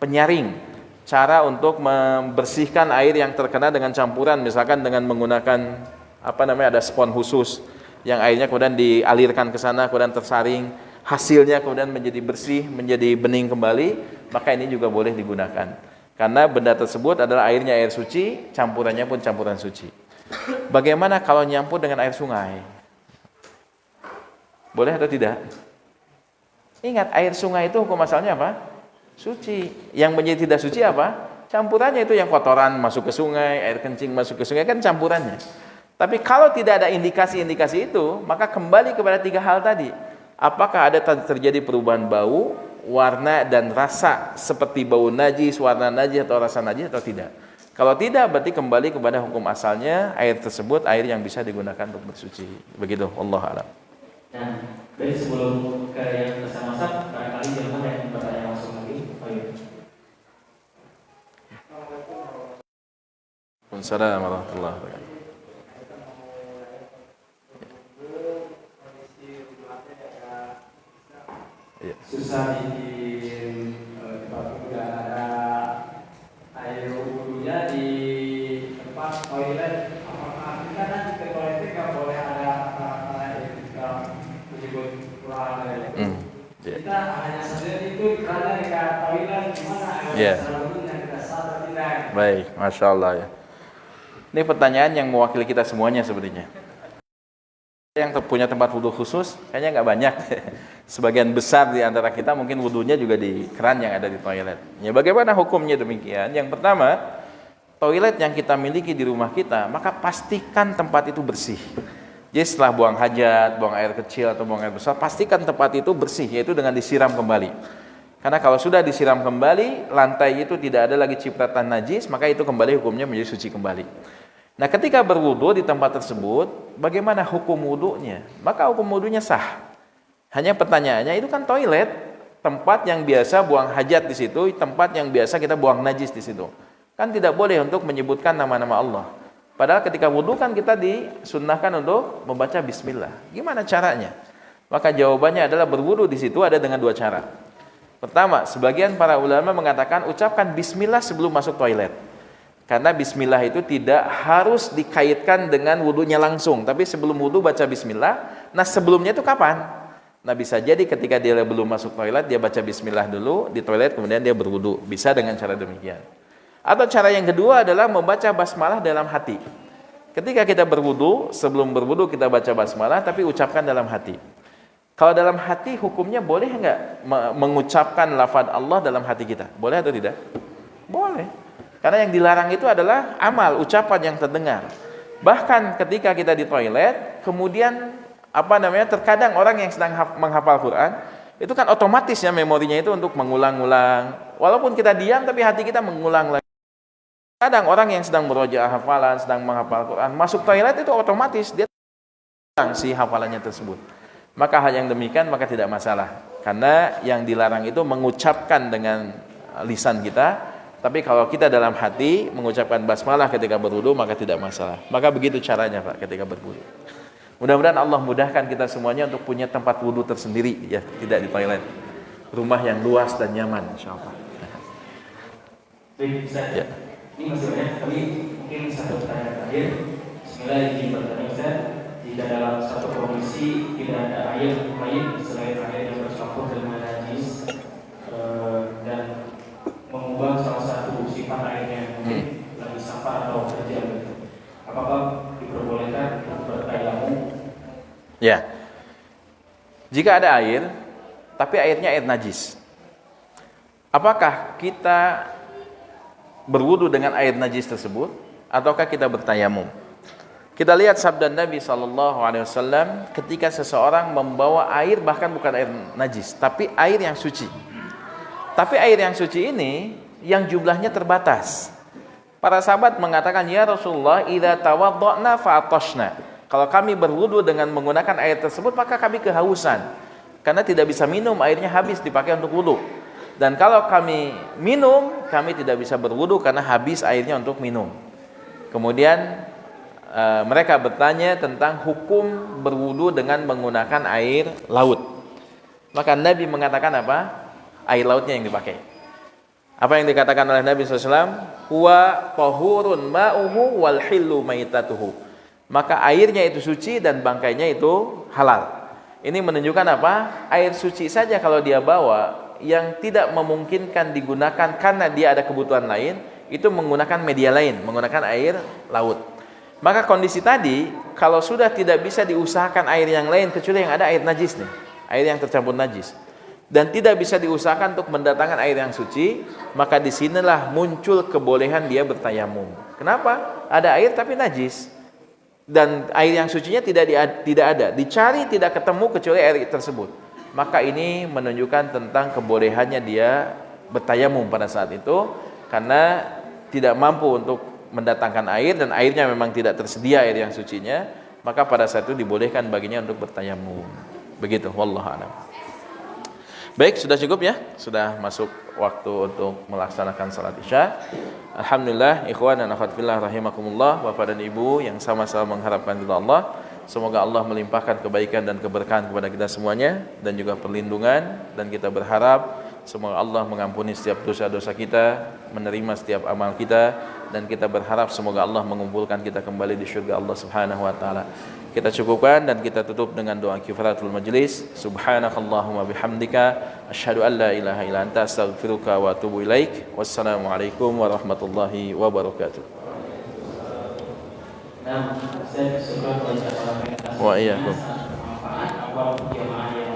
penyaring, cara untuk membersihkan air yang terkena dengan campuran, misalkan dengan menggunakan ada spons khusus yang airnya kemudian dialirkan ke sana, kemudian tersaring, hasilnya kemudian menjadi bersih, menjadi bening kembali, maka ini juga boleh digunakan. Karena benda tersebut adalah airnya air suci, campurannya pun campuran suci. Bagaimana kalau nyampur dengan air sungai? Boleh atau tidak? Ingat, air sungai itu hukum asalnya apa? Suci. Yang menjadi tidak suci apa? Campurannya itu, yang kotoran masuk ke sungai, air kencing masuk ke sungai, kan campurannya. Tapi kalau tidak ada indikasi-indikasi itu, maka kembali kepada 3 hal tadi. Apakah ada terjadi perubahan bau, warna, dan rasa seperti bau najis, warna najis, atau rasa najis atau tidak? Kalau tidak, berarti kembali kepada hukum asalnya, air tersebut air yang bisa digunakan untuk bersuci. Begitu, wallahu a'lam. Nah, dari sebelum ke yang masak, barangkali jangan yang bertanya langsung lagi. Waalaikumsalam warahmatullahi wabarakatuh. Susah bikin tempat udah ada air wudhunya di tempat toilet. Apakah kita nanti ke toilet nggak boleh ada air kita menyebut ruangan? Kita hanya sendiri itu karena dekat toilet gimana air wudhunya kita sadar tidak? Baik, masya Allah ya. Ini pertanyaan yang mewakili kita semuanya sebenarnya. Yang punya tempat wudhu khusus kayaknya nggak banyak. Sebagian besar di antara kita mungkin wudhunya juga di keran yang ada di toilet. Ya, bagaimana hukumnya demikian? Yang pertama, toilet yang kita miliki di rumah kita, maka pastikan tempat itu bersih. Jadi setelah buang hajat, buang air kecil atau buang air besar, pastikan tempat itu bersih, yaitu dengan disiram kembali. Karena kalau sudah disiram kembali, lantai itu tidak ada lagi cipratan najis, maka itu kembali hukumnya menjadi suci kembali. Nah, ketika berwudu di tempat tersebut, bagaimana hukum wudunya? Maka hukum wudunya sah. Hanya pertanyaannya, itu kan toilet, tempat yang biasa buang hajat di situ, tempat yang biasa kita buang najis di situ. Kan tidak boleh untuk menyebutkan nama-nama Allah. Padahal ketika wudu kan kita disunnahkan untuk membaca bismillah. Gimana caranya? Maka jawabannya adalah berwudu di situ ada dengan 2 cara. Pertama, sebagian para ulama mengatakan ucapkan bismillah sebelum masuk toilet. Karena bismillah itu tidak harus dikaitkan dengan wudunya langsung, tapi sebelum wudu baca bismillah. Nah, sebelumnya itu kapan? Nah, bisa jadi ketika dia belum masuk toilet, dia baca bismillah dulu di toilet, kemudian dia berwudu. Bisa dengan cara demikian. Atau cara yang kedua adalah membaca basmalah dalam hati. Ketika kita berwudu, sebelum berwudu kita baca basmalah, tapi ucapkan dalam hati. Kalau dalam hati hukumnya boleh enggak mengucapkan lafaz Allah dalam hati kita? Boleh atau tidak? Boleh. Karena yang dilarang itu adalah amal, ucapan yang terdengar. Bahkan ketika kita di toilet, kemudian terkadang orang yang sedang menghafal Quran, itu kan otomatis ya memorinya itu untuk mengulang-ulang. Walaupun kita diam, tapi hati kita mengulang lagi. Kadang orang yang sedang merojaah hafalan, sedang menghafal Quran, masuk toilet itu otomatis dia ulang si hafalannya tersebut. Maka hal yang demikian maka tidak masalah. Karena yang dilarang itu mengucapkan dengan lisan kita. Tapi kalau kita dalam hati mengucapkan basmalah ketika berwudu, maka tidak masalah. Maka begitu caranya Pak ketika berwudu. Mudah-mudahan Allah mudahkan kita semuanya untuk punya tempat wudu tersendiri, ya, tidak di toilet. Rumah yang luas dan nyaman, insyaallah. Baik, Ustaz. Ya. Ini masih banyak, tapi mungkin satu pertanyaan terakhir. Bismillah, izin bertanya Ustaz. Jika dalam satu kondisi tidak ada air lain selain air yang bercampur dengan najis dan mengubah salah satu sifat airnya, mungkin lagi sampah atau kerja, apakah diperbolehkan untuk bertayamum? Ya. Jika ada air, tapi airnya air najis, apakah kita berwudu dengan air najis tersebut, ataukah kita bertayamum? Kita lihat sabda Nabi SAW ketika seseorang membawa air, bahkan bukan air najis, tapi air yang suci. Tapi air yang suci ini yang jumlahnya terbatas. Para sahabat mengatakan, ya Rasulullah, idza tawadda'na fa'atashna. Kalau kami berwudu dengan menggunakan air tersebut, maka kami kehausan. Karena tidak bisa minum, airnya habis dipakai untuk wudu. Dan kalau kami minum, kami tidak bisa berwudu karena habis airnya untuk minum. Kemudian mereka bertanya tentang hukum berwudu dengan menggunakan air laut. Maka Nabi mengatakan apa? Air lautnya yang dipakai. Apa yang dikatakan oleh Nabi SAW? Huwa tahurun ma'uhu wal hillu maitatuhu. Maka airnya itu suci dan bangkainya itu halal. Ini menunjukkan apa? Air suci saja kalau dia bawa yang tidak memungkinkan digunakan karena dia ada kebutuhan lain, itu menggunakan media lain, menggunakan air laut. Maka kondisi tadi, kalau sudah tidak bisa diusahakan air yang lain kecuali yang ada air najis nih, air yang tercampur najis, dan tidak bisa diusahakan untuk mendatangkan air yang suci, maka disinilah muncul kebolehan dia bertayamum. Kenapa? Ada air tapi najis, dan air yang sucinya tidak ada, dicari tidak ketemu kecuali air tersebut. Maka ini menunjukkan tentang kebolehannya dia bertayamum pada saat itu, karena tidak mampu untuk mendatangkan air dan airnya memang tidak tersedia air yang sucinya, maka pada saat itu dibolehkan baginya untuk bertayamum. Begitu, wallahu a'lam. Baik, sudah cukup ya? Sudah masuk waktu untuk melaksanakan salat Isya. Alhamdulillah, ikhwan dan akhwat fillah rahimakumullah, Bapak dan Ibu yang sama-sama mengharapkan ridha Allah. Semoga Allah melimpahkan kebaikan dan keberkahan kepada kita semuanya dan juga perlindungan, dan kita berharap semoga Allah mengampuni setiap dosa-dosa kita, menerima setiap amal kita, dan kita berharap semoga Allah mengumpulkan kita kembali di syurga Allah Subhanahu wa taala. Kita cukupkan dan kita tutup dengan doa kifaratul majlis. Subhanakallahumma bihamdika asyhadu an la ilaha illa anta astaghfiruka wa atubu ilaik. Wassalamualaikum warahmatullahi wabarakatuh. Nah, saya syukur kepada para Wa iyyakum. manfaat awal jemaah yang